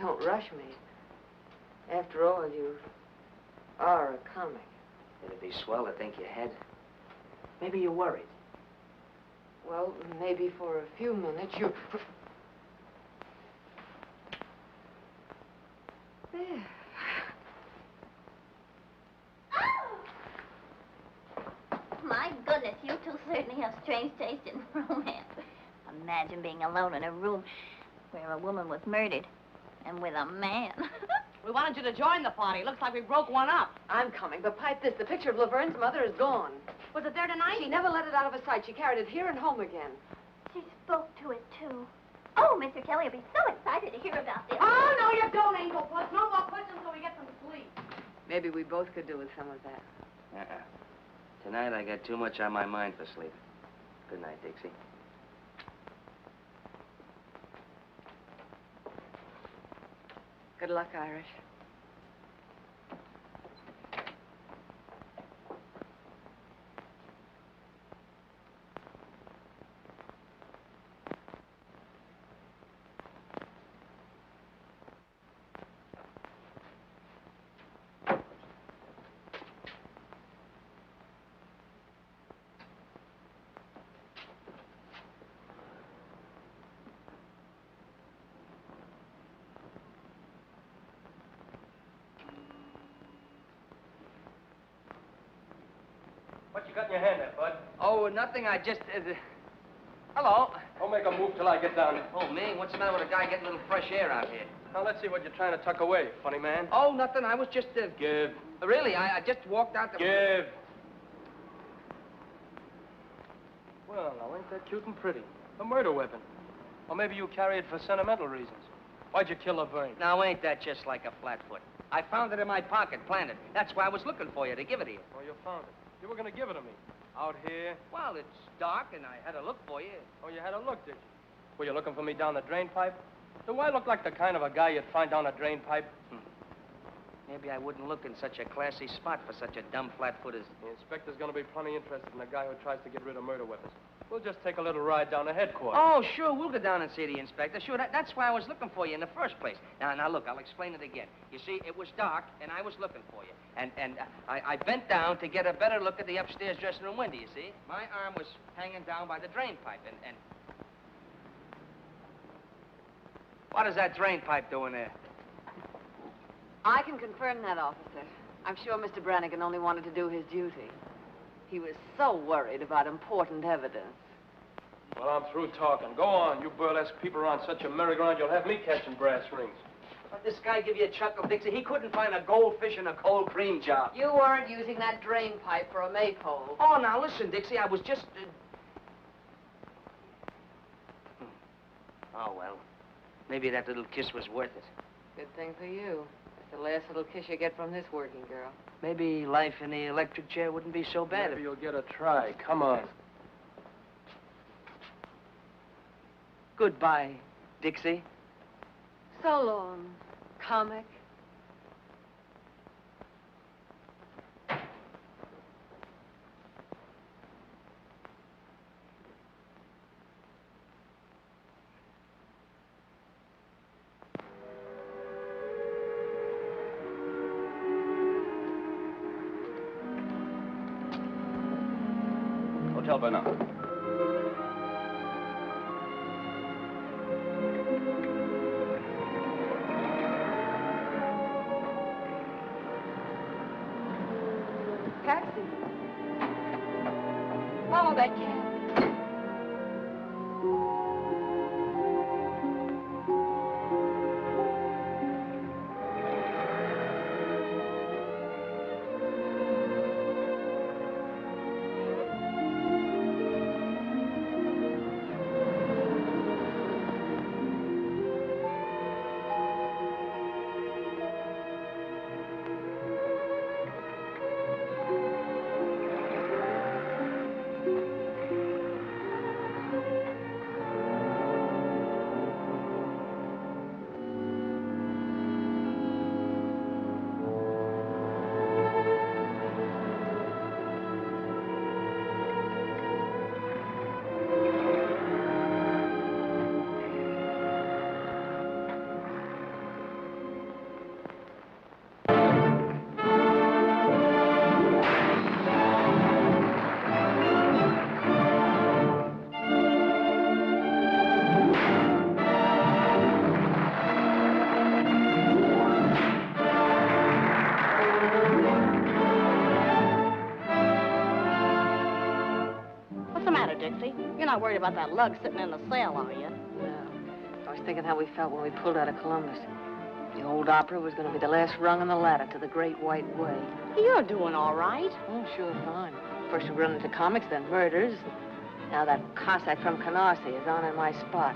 Don't rush me. After all, you are a comic. It'd be swell to think you had. Maybe you're worried. Well, maybe for a few minutes you... There. My goodness, you two certainly have strange taste in romance. Imagine being alone in a room where a woman was murdered and with a man. We wanted you to join the party. Looks like we broke one up. I'm coming, but pipe this. The picture of Laverne's mother is gone. Was it there tonight? She never let it out of her sight. She carried it here and home again. She spoke to it, too. Oh, Mr. Kelly will be so excited to hear about this. Oh, no, you don't, Angel Puss. No more questions till we get some sleep. Maybe we both could do with some of that. Tonight I got too much on my mind for sleep. Good night, Dixie. Good luck, Irish. What you got in your hand there, Bud? Oh, nothing. I just... Hello. Don't make a move till I get down there. Oh, me? What's the matter with a guy getting a little fresh air out here? Now, let's see what you're trying to tuck away, funny man. Oh, nothing. I was just... Give. Really, I just walked out the... Give. Well, now, ain't that cute and pretty? A murder weapon. Or maybe you carry it for sentimental reasons. Why'd you kill Laverne? Now, ain't that just like a flatfoot? I found it in my pocket, planted. That's why I was looking for you, to give it to you. Oh, you found it. You were going to give it to me. Out here? Well, it's dark, and I had to look for you. Oh, you had a look, did you? Were you looking for me down the drain pipe? Do I look like the kind of a guy you'd find down a drain pipe? Maybe I wouldn't look in such a classy spot for such a dumb flatfoot as... The inspector's going to be plenty interested in a guy who tries to get rid of murder weapons. We'll just take a little ride down to headquarters. Oh, sure, we'll go down and see the inspector. Sure, that's why I was looking for you in the first place. Now, look, I'll explain it again. You see, it was dark, and I was looking for you. And I bent down to get a better look at the upstairs dressing room window, you see? My arm was hanging down by the drain pipe, and... What is that drain pipe doing there? I can confirm that, officer. I'm sure Mr. Brannigan only wanted to do his duty. He was so worried about important evidence. Well, I'm through talking. Go on. You burlesque people around such a merry-go-round, you'll have me catching brass rings. But this guy give you a chuckle, Dixie. He couldn't find a goldfish in a cold cream jar. You weren't using that drain pipe for a maypole. Oh, now, listen, Dixie, I was just... Oh, well. Maybe that little kiss was worth it. Good thing for you. It's the last little kiss you get from this working girl. Maybe life in the electric chair wouldn't be so bad. Maybe you'll get a try. Come on. Goodbye, Dixie. So long, comic. Hotel Bernard. Taxi. Follow that cab. not worried about that lug sitting in the cell, are you? No. I was thinking how we felt when we pulled out of Columbus. The old opera was going to be the last rung on the ladder to the Great White Way. You're doing all right. Oh, sure, fine. First we run into comics, then murders. Now that Cossack from Canarsie is on in my spot.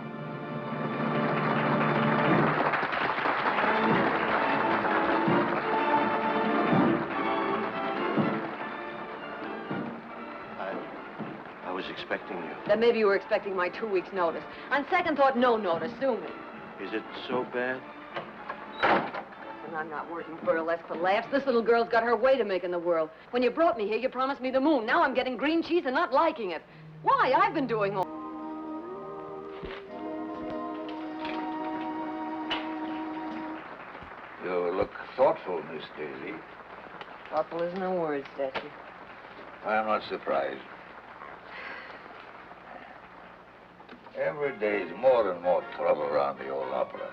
I was expecting you. Then maybe you were expecting my 2 weeks' notice. On second thought, no notice. Sue me. Is it so bad? And I'm not working burlesque for laughs. This little girl's got her way to make in the world. When you brought me here, you promised me the moon. Now I'm getting green cheese and not liking it. Why? I've been doing all... You look thoughtful, Miss Daisy. Thoughtful isn't a word, Statue. I'm not surprised. Every day's more and more trouble around the old opera.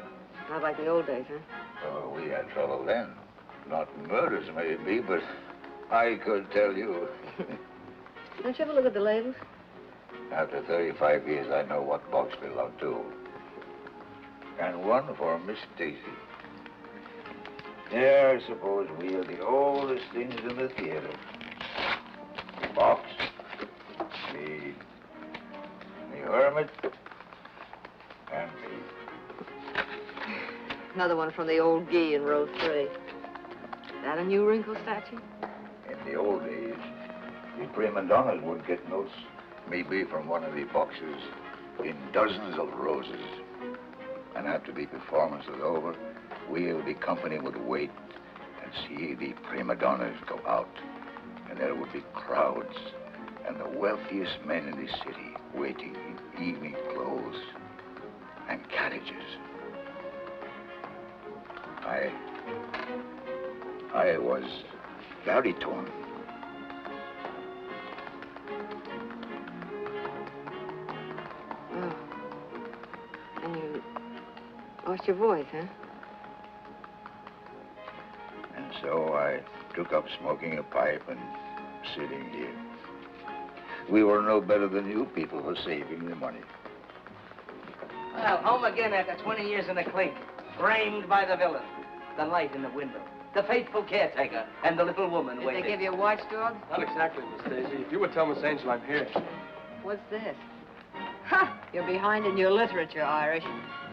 Not like the old days, huh? Oh, we had trouble then. Not murders, maybe, but I could tell you. Don't you ever look at the labels? After 35 years, I know what box belonged to. And one for Miss Daisy. Yeah, I suppose we are the oldest things in the theater. Box, the hermit, and me. Another one from the old Guy in row 3. That a new wrinkle, Statue? In the old days, the prima donnas would get notes, maybe from one of the boxes, in dozens of roses. And after the performance was over, we of the company would wait and see the prima donnas go out. And there would be crowds and the wealthiest men in the city waiting in evening clothes and carriages. I was very torn. Oh. And you lost your voice, huh? And so I took up smoking a pipe and sitting here. We were no better than you people for saving the money. Well, home again after 20 years in the clink. Framed by the villain. The light in the window. The faithful caretaker. And the little woman waiting. Did they give you a watchdog? Not exactly, Miss Daisy. If you would tell Miss Angel I'm here. What's this? Ha! You're behind in your literature, Irish.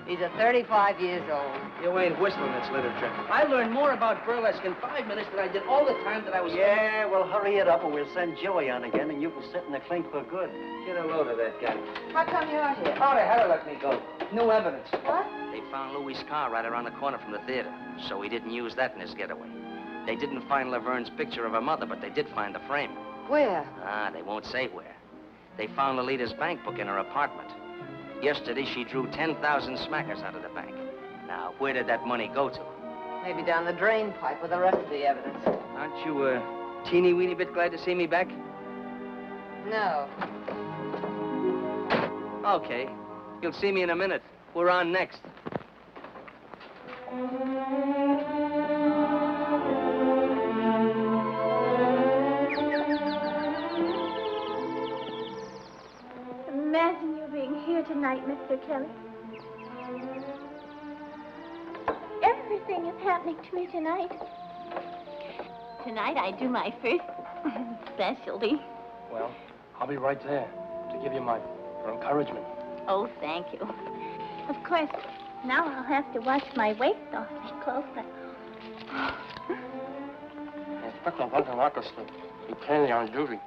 These are 35 years old. You ain't whistling, it's literature. I learned more about burlesque in 5 minutes than I did all the time that I was... Yeah, well, hurry it up or we'll send Joey on again and you can sit in the clink for good. Get a load of that guy. How come you're out here? Oh, they had to let me go. No evidence. What? They found Louis' car right around the corner from the theater, so he didn't use that in his getaway. They didn't find Laverne's picture of her mother, but they did find the frame. Where? Ah, they won't say where. They found Lolita's bank book in her apartment. Yesterday, she drew 10,000 smackers out of the bank. Now, where did that money go to? Maybe down the drain pipe with the rest of the evidence. Aren't you a teeny-weeny bit glad to see me back? No. Okay. You'll see me in a minute. We're on next. Imagine you being here tonight, Mr. Kelly. Everything is happening to me tonight. Tonight I do my first specialty. Well, I'll be right there to give you my encouragement. Oh, thank you. Of course, now I'll have to watch my weight awfully closely. Inspector doesn't like us to be plainly on duty.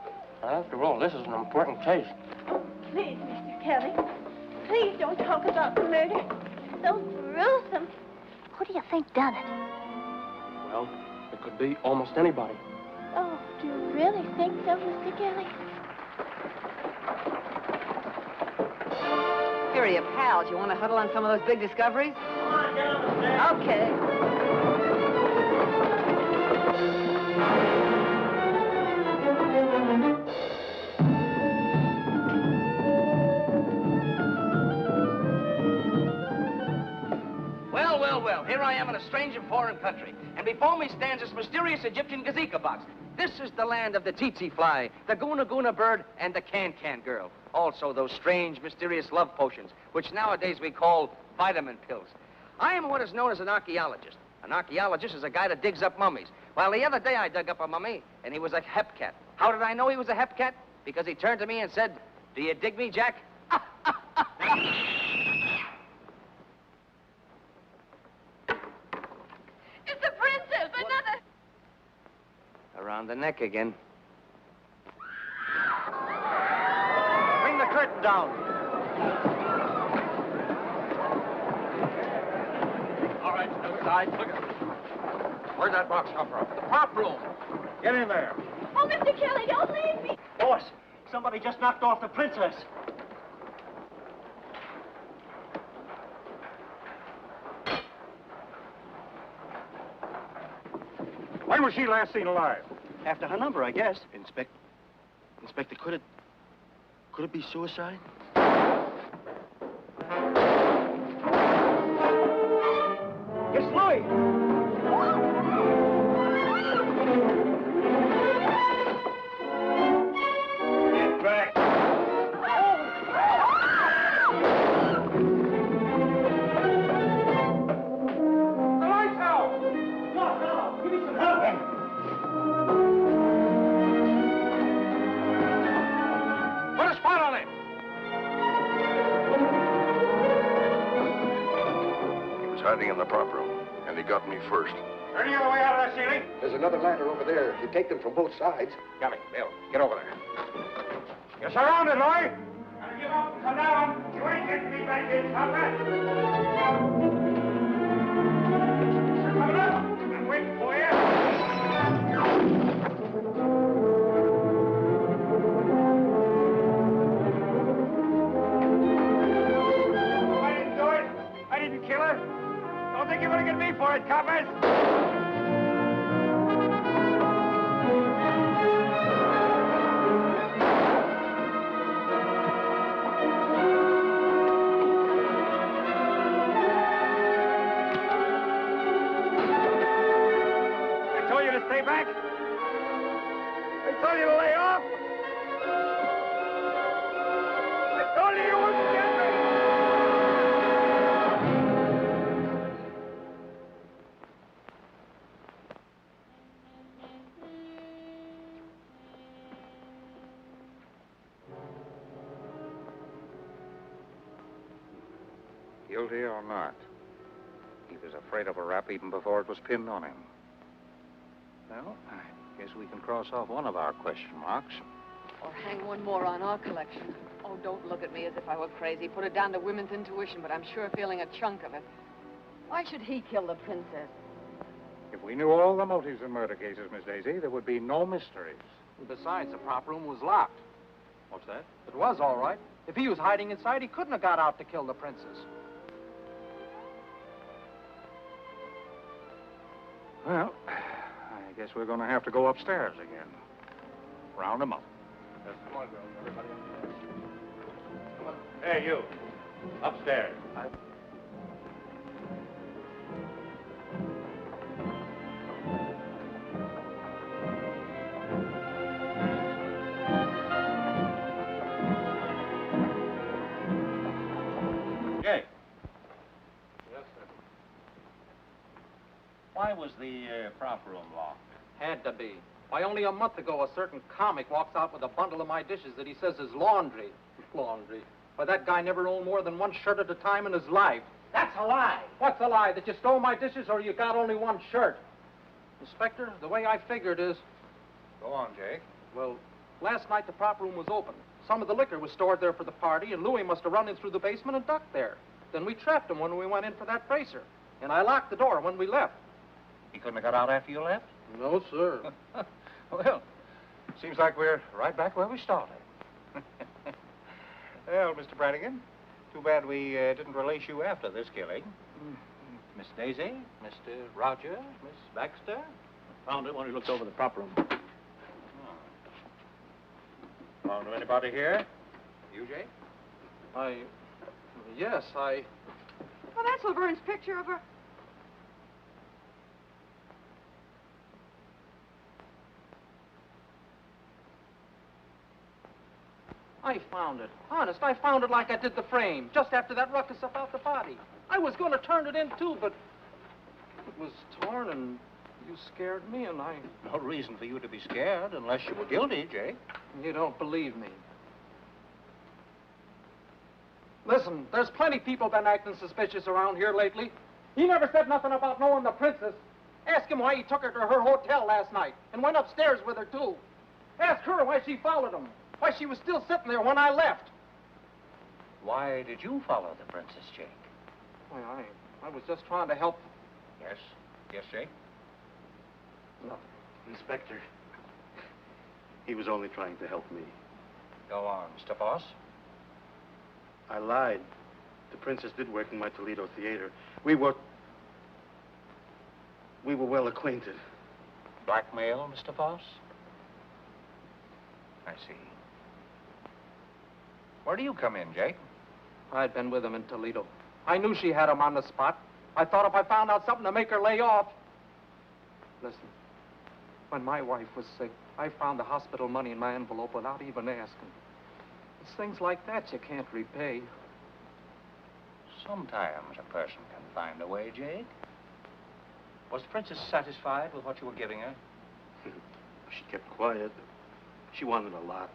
After all, this is an important case. Please, Mr. Kelly, please don't talk about the murder. It's so gruesome. Who do you think done it? Well, it could be almost anybody. Oh, do you really think so, Mr. Kelly? Here are your pals. You want to huddle on some of those big discoveries? Come on, get up the stairs. Okay. Well, here I am in a strange and foreign country, and before me stands this mysterious Egyptian gazika box. This is the land of the tsetse fly, the guna guna bird, and the can-can girl. Also those strange, mysterious love potions, which nowadays we call vitamin pills. I am what is known as an archaeologist. An archaeologist is a guy that digs up mummies. Well, the other day I dug up a mummy, and he was a hepcat. How did I know he was a hepcat? Because he turned to me and said, "Do you dig me, Jack?" It's the princess, another... Around the neck again. Bring the curtain down. All right, step aside. Look at this. Where'd that box come from? The prop room. Get in there. Oh, Mr. Kelly, don't leave me. Boss, somebody just knocked off the princess. When was she last seen alive? After her number, I guess. Inspector, could it be suicide? It's Louis! Get back! The lights out! No, give me some help! Put a spot on it. He was hiding in the prop room, and he got me first. Any other way out of that ceiling? There's another ladder over there. You take them from both sides. Kelly, Bill, get over there. You're surrounded, Lloyd. Gotta give up and come down. You ain't getting me back in, Papa. They're coming up. I'm waiting for you. I didn't do it. I didn't kill her. Don't think you're gonna get me for it, coppers. I told you to stay back. I told you to lay off. I told you you wouldn't get me. Guilty or not, he was afraid of a rap even before it was pinned on him. Well, I guess we can cross off one of our question marks. Or hang one more on our collection. Oh, don't look at me as if I were crazy. Put it down to women's intuition, but I'm sure feeling a chunk of it. Why should he kill the princess? If we knew all the motives in murder cases, Miss Daisy, there would be no mysteries. Besides, the prop room was locked. What's that? It was all right. If he was hiding inside, he couldn't have got out to kill the princess. Well, I guess we're going to have to go upstairs again. Round them up. Yes, come on, girls. Everybody upstairs. Come on. Hey, you. Upstairs. Jay, Yes, sir. why was the prop room locked? Had to be. Why, only a month ago, a certain comic walks out with a bundle of my dishes that he says is laundry. Laundry. Why, that guy never owned more than one shirt at a time in his life. That's a lie. What's a lie? That you stole my dishes or you got only one shirt? Inspector, the way I figured is... Go on, Jake. Well, last night the prop room was open. Some of the liquor was stored there for the party, and Louis must have run in through the basement and ducked there. Then we trapped him when we went in for that bracer. And I locked the door when we left. He couldn't have got out after you left? No, sir. Well, seems like we're right back where we started. Well, Mr. Brannigan, too bad we didn't release you after this killing. Miss Daisy, Mr. Roger, Miss Baxter. Found it when we looked over the prop room. Found anybody here? You, Jake? Yes, I... Oh, that's Laverne's picture of her. I found it. Honest, I found it like I did the frame, just after that ruckus about the body. I was going to turn it in, too, but it was torn, and you scared me, and I... No reason for you to be scared unless you were guilty, Jake. You don't believe me. Listen, there's plenty people been acting suspicious around here lately. He never said nothing about knowing the princess. Ask him why he took her to her hotel last night and went upstairs with her, too. Ask her why she followed him, why she was still sitting there when I left. Why did you follow the princess, Jake? Why, I was just trying to help. Yes? Yes, Jake? No, Inspector. He was only trying to help me. Go on, Mr. Foss. I lied. The princess did work in my Toledo theater. We were well acquainted. Blackmail, Mr. Foss? I see. Where do you come in, Jake? I'd been with him in Toledo. I knew she had him on the spot. I thought if I found out something to make her lay off... Listen, when my wife was sick, I found the hospital money in my envelope without even asking. It's things like that you can't repay. Sometimes a person can find a way, Jake. Was the princess satisfied with what you were giving her? She kept quiet. She wanted a lot.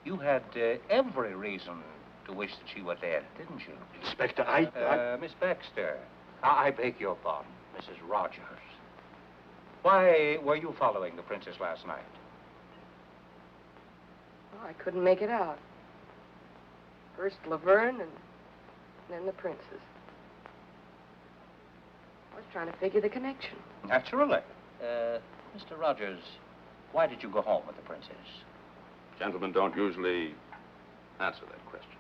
You had every reason to wish that she were dead, didn't you? Inspector, Miss Baxter. I beg your pardon, Mrs. Rogers. Why were you following the princess last night? Oh, I couldn't make it out. First Laverne and then the princess. I was trying to figure the connection. Naturally. Mr. Rogers, why did you go home with the princess? Gentlemen don't usually answer that question.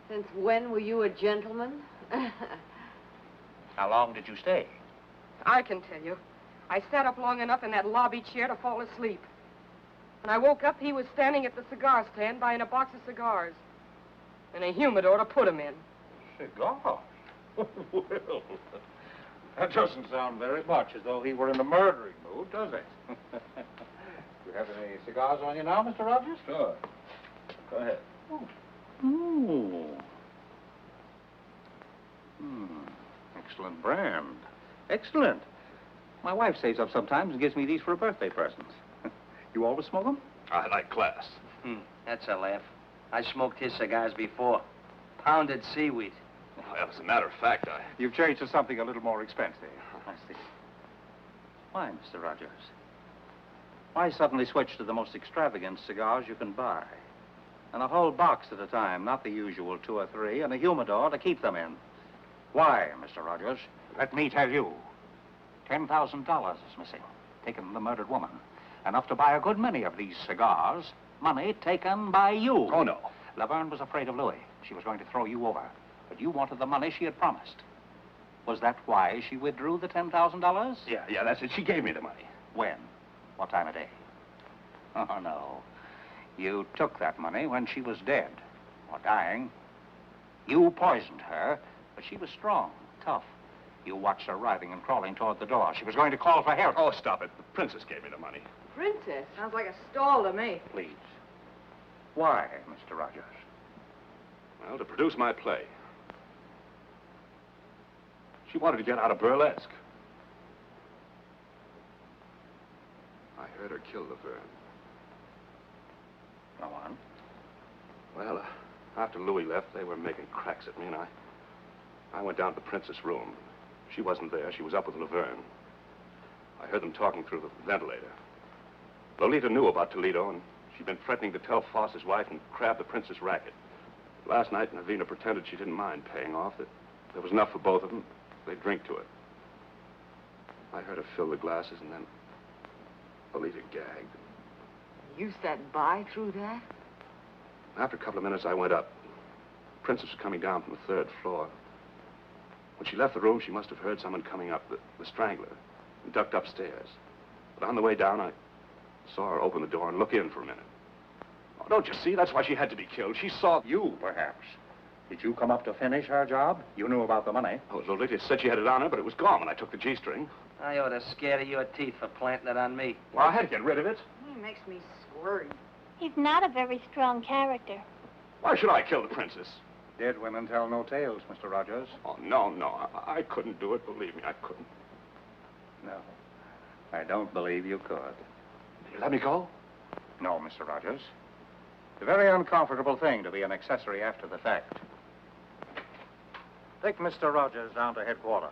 Since when were you a gentleman? How long did you stay? I can tell you. I sat up long enough in that lobby chair to fall asleep. When I woke up, he was standing at the cigar stand buying a box of cigars. And a humidor to put them in. Cigar? Well, that doesn't sound very much as though he were in a murdering mood, does it? You have any cigars on you now, Mr. Rogers? Sure. Go ahead. Ooh. Excellent brand. Excellent. My wife saves up sometimes and gives me these for a birthday present. You always smoke them? I like class. That's a laugh. I smoked his cigars before. Pounded seaweed. Well, as a matter of fact, You've changed to something a little more expensive. I see. Why, Mr. Rogers? Why suddenly switch to the most extravagant cigars you can buy? And a whole box at a time, not the usual 2 or 3, and a humidor to keep them in. Why, Mr. Rogers? Let me tell you. $10,000 is missing, taken from the murdered woman. Enough to buy a good many of these cigars. Money taken by you. Oh, no. Laverne was afraid of Louis. She was going to throw you over. But you wanted the money she had promised. Was that why she withdrew the $10,000? Yeah, that's it. She gave me the money. When? What time of day? Oh, no. You took that money when she was dead, or dying. You poisoned her, but she was strong, tough. You watched her writhing and crawling toward the door. She was going to call for help. Oh, stop it. The princess gave me the money. Princess? Sounds like a stall to me. Please. Why, Mr. Rogers? Well, to produce my play. She wanted to get out of burlesque. I heard her kill Laverne. Go on. Well, after Louis left, they were making cracks at me, and I went down to the princess' room. She wasn't there. She was up with Laverne. I heard them talking through the ventilator. Lolita knew about Toledo, and she'd been threatening to tell Foss's wife and crab the princess racket. Last night, Navina pretended she didn't mind paying off, that there was enough for both of them. They'd drink to it. I heard her fill the glasses, and then Lolita gagged. You sat by through that? After a couple of minutes, I went up. The princess was coming down from the 3rd floor. When she left the room, she must have heard someone coming up, the strangler, and ducked upstairs. But on the way down, I saw her open the door and look in for a minute. Oh, don't you see? That's why she had to be killed. She saw... You, perhaps. Did you come up to finish her job? You knew about the money. Oh, Lolita said she had it on her, but it was gone when I took the G-string. I ought to scare your teeth for planting it on me. Well, I had to get rid of it. He makes me squirmy. He's not a very strong character. Why should I kill the princess? Dead women tell no tales, Mr. Rogers. Oh, no, no. I couldn't do it. Believe me, I couldn't. No. I don't believe you could. You let me go? No, Mr. Rogers. It's a very uncomfortable thing to be an accessory after the fact. Take Mr. Rogers down to headquarters.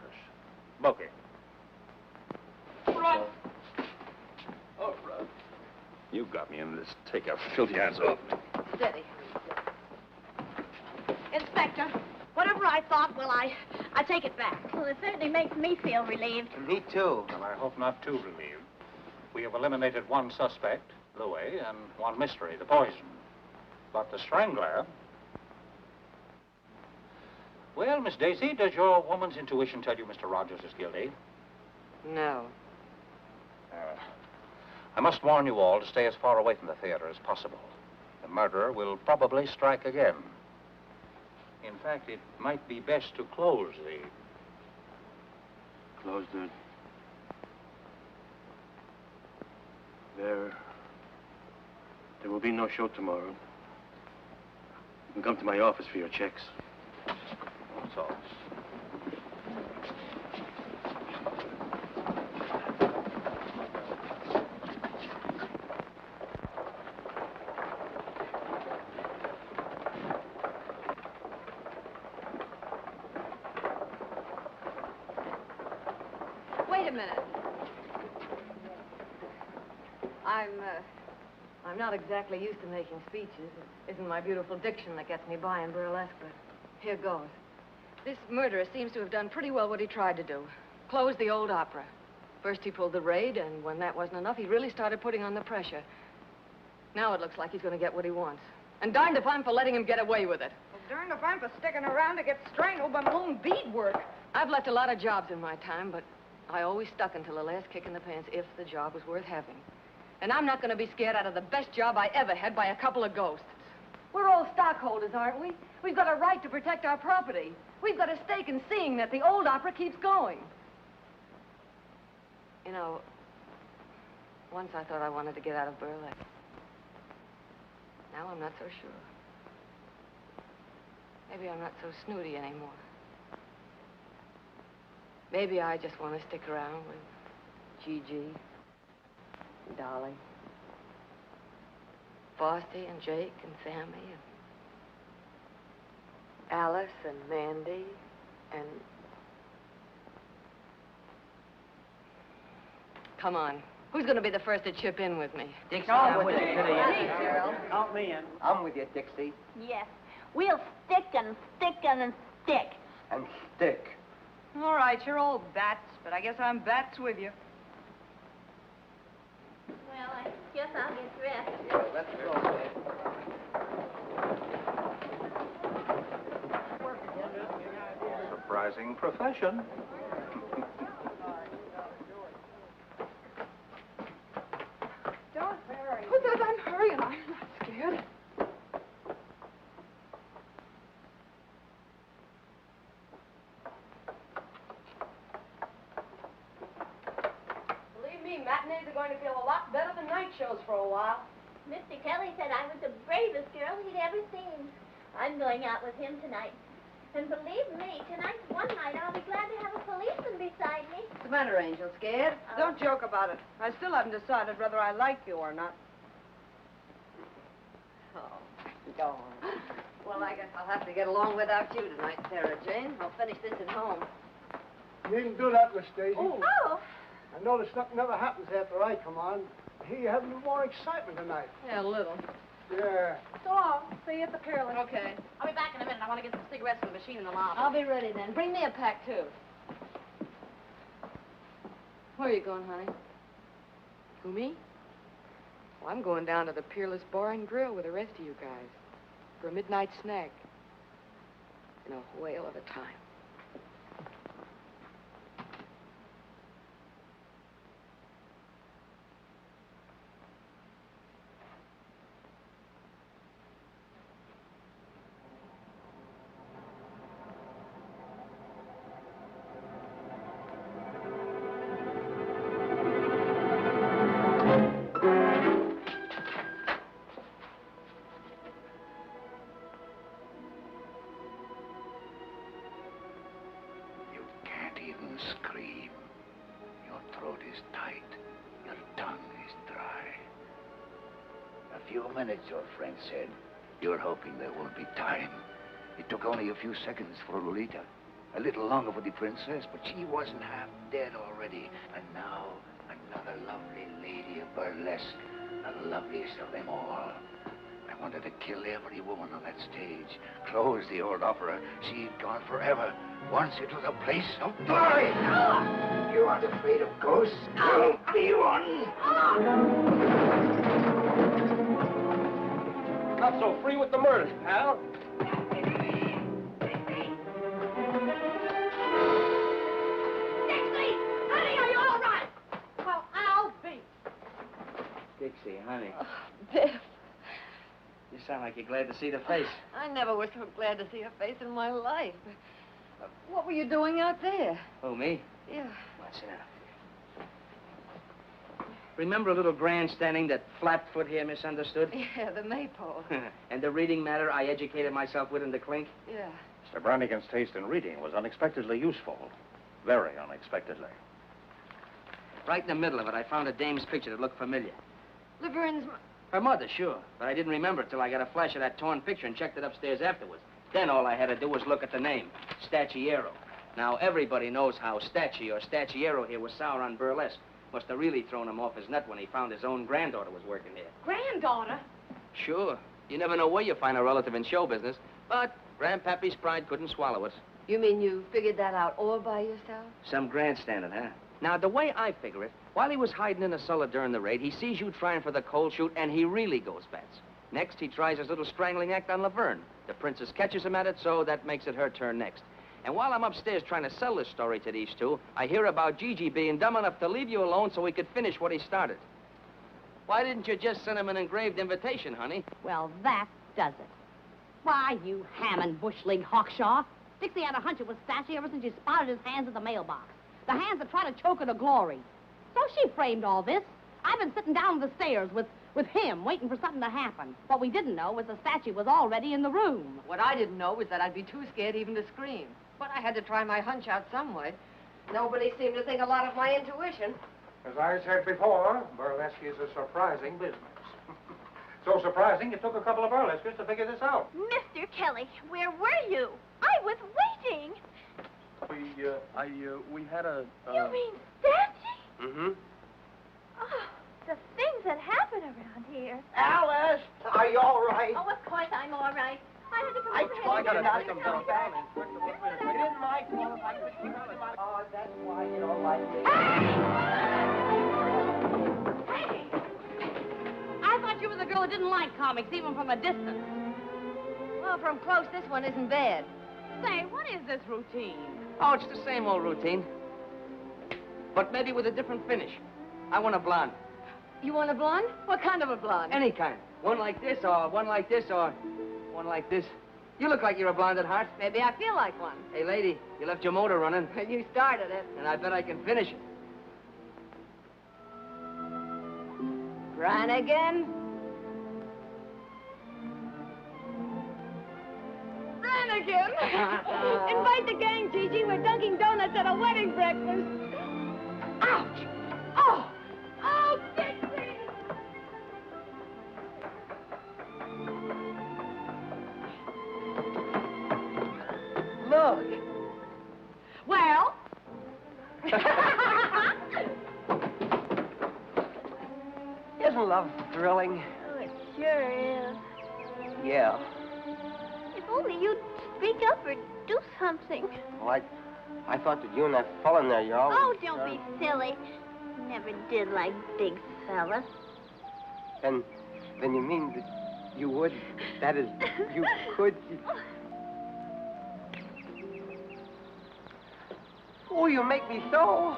Book him. Run! Oh, run. You got me in this. Take your filthy hands off me. Steady. Inspector, whatever I thought, well, I take it back. Well, it certainly makes me feel relieved. Me too. Well, I hope not too relieved. We have eliminated one suspect, Louis, and one mystery, the poison. But the strangler... Well, Miss Daisy, does your woman's intuition tell you Mr. Rogers is guilty? No. I must warn you all to stay as far away from the theater as possible. The murderer will probably strike again. In fact, it might be best to close the... Closed it. There will be no show tomorrow. You can come to my office for your checks. That's all. Wait a minute. I'm not exactly used to making speeches. It isn't my beautiful diction that gets me by in burlesque, but here goes. This murderer seems to have done pretty well what he tried to do. Closed the old opera. First he pulled the raid, and when that wasn't enough, he really started putting on the pressure. Now it looks like he's going to get what he wants. And darned if I'm for letting him get away with it. Well, darned if I'm for sticking around to get strangled by my own beadwork. I've left a lot of jobs in my time, but I always stuck until the last kick in the pants if the job was worth having. And I'm not going to be scared out of the best job I ever had by a couple of ghosts. We're all stockholders, aren't we? We've got a right to protect our property. We've got a stake in seeing that the old opera keeps going. You know, once I thought I wanted to get out of burlesque. Now I'm not so sure. Maybe I'm not so snooty anymore. Maybe I just want to stick around with Gigi, and Dolly, Frosty and Jake and Sammy and Alice and Mandy and... Come on. Who's going to be the first to chip in with me? Dixie, I'm I'm with you. Hey, Gerald. Count me in. I'm with you, Dixie. Yes. We'll stick and stick and stick. And stick. All right, you're all bats, but I guess I'm bats with you. Well, I guess I'll get dressed. Let's go. Surprising profession. Don't hurry. Who says I'm hurrying? I'm not scared. Believe me, matinees are going to feel a lot better than night shows for a while. Mr. Kelly said I was the bravest girl he'd ever seen. I'm going out with him tonight. And believe me, tonight's one night I'll be glad to have a policeman beside me. What's the matter, Angel? Scared? Don't joke about it. I still haven't decided whether I like you or not. Oh, go on. Well, I guess I'll have to get along without you tonight, Sarah Jane. I'll finish this at home. You needn't do that, Miss Daisy. Oh. I notice nothing ever happens after I come on. I hear you having a little more excitement tonight. Yeah, a little. Yeah. So long. See you at the Peerless. Okay. I'll be back in a minute. I want to get some cigarettes from the machine in the lobby. I'll be ready then. Bring me a pack, too. Where are you going, honey? Who, me? Well, I'm going down to the Peerless Bar and Grill with the rest of you guys for a midnight snack. In a whale of a time. few minutes, your friend said. You're hoping there won't be time. It took only a few seconds for Lolita. A little longer for the princess, but she wasn't half dead already. And now, another lovely lady of burlesque, the loveliest of them all. I wanted to kill every woman on that stage, close the old opera, see it gone forever. Once it was a place of glory. You aren't afraid of ghosts? You'll be one. Not so free with the murders, pal. Dixie, honey. Oh, Biff. You sound like you're glad to see the face. I never was so glad to see her face in my life. What were you doing out there? Who, me? Yeah. Well, sit down. Remember a little grandstanding that Flatfoot here misunderstood? Yeah, the maypole. And the reading matter I educated myself with in the clink? Yeah. Mr. Brannigan's taste in reading was unexpectedly useful. Very unexpectedly. Right in the middle of it, I found a dame's picture that looked familiar. Laverne's... Her mother, sure. But I didn't remember it till I got a flash of that torn picture and checked it upstairs afterwards. Then all I had to do was look at the name, Stacciero. Now, everybody knows how Stacci or Stacciero here was sour on burlesque. Must have really thrown him off his nut when he found his own granddaughter was working here. Granddaughter? Sure. You never know where you find a relative in show business. But Grandpappy's pride couldn't swallow it. You mean you figured that out all by yourself? Some grandstanding, huh? Now, the way I figure it, while he was hiding in the cellar during the raid, he sees you trying for the cold shoot, and he really goes bats. Next, he tries his little strangling act on Laverne. The princess catches him at it, so that makes it her turn next. And while I'm upstairs trying to sell this story to these two, I hear about Gigi being dumb enough to leave you alone so he could finish what he started. Why didn't you just send him an engraved invitation, honey? Well, that does it. Why, you ham and bush-legged hawkshaw. Dixie had a hunch it was Stacci ever since she spotted his hands at the mailbox. The hands that try to choke her to glory. So she framed all this. I've been sitting down on the stairs with him, waiting for something to happen. What we didn't know was the Stacci was already in the room. What I didn't know was that I'd be too scared even to scream. But I had to try my hunch out some way. Nobody seemed to think a lot of my intuition. As I said before, burlesque is a surprising business. So surprising, it took a couple of burlesquers to figure this out. Mr. Kelly, where were you? I was waiting. We had a... You mean Stacci? Mm-hmm. Oh, the things that happen around here. Alice, are you all right? Oh, of course I'm all right. I had to come I over tried here. to knock him down. It isn't my fault if I could keep him out. Oh, that's why you don't like me. Hey! I thought you were the girl who didn't like comics, even from a distance. Well, from close, this one isn't bad. Say, what is this routine? Oh, it's the same old routine. But maybe with a different finish. I want a blonde. You want a blonde? What kind of a blonde? Any kind. One like this, or one like this, or one like this. You look like you're a blonde at heart. Maybe I feel like one. Hey, lady, you left your motor running. You started it. And I bet I can finish it. Brannigan? Brannigan! Invite the gang, Gigi. We're dunking donuts at a wedding breakfast. Ouch! Oh! Oh, Dixie! Look. Well? Isn't love thrilling? Oh, it sure is. Yeah. If only you'd speak up or do something. Well, I thought that you and that fella in there, you always... Oh, don't be silly. Never did like big fellas. Then you mean that you would? That is, you could... Oh, you make me so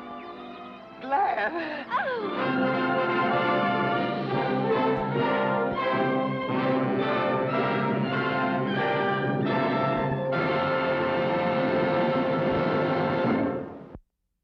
glad. Oh.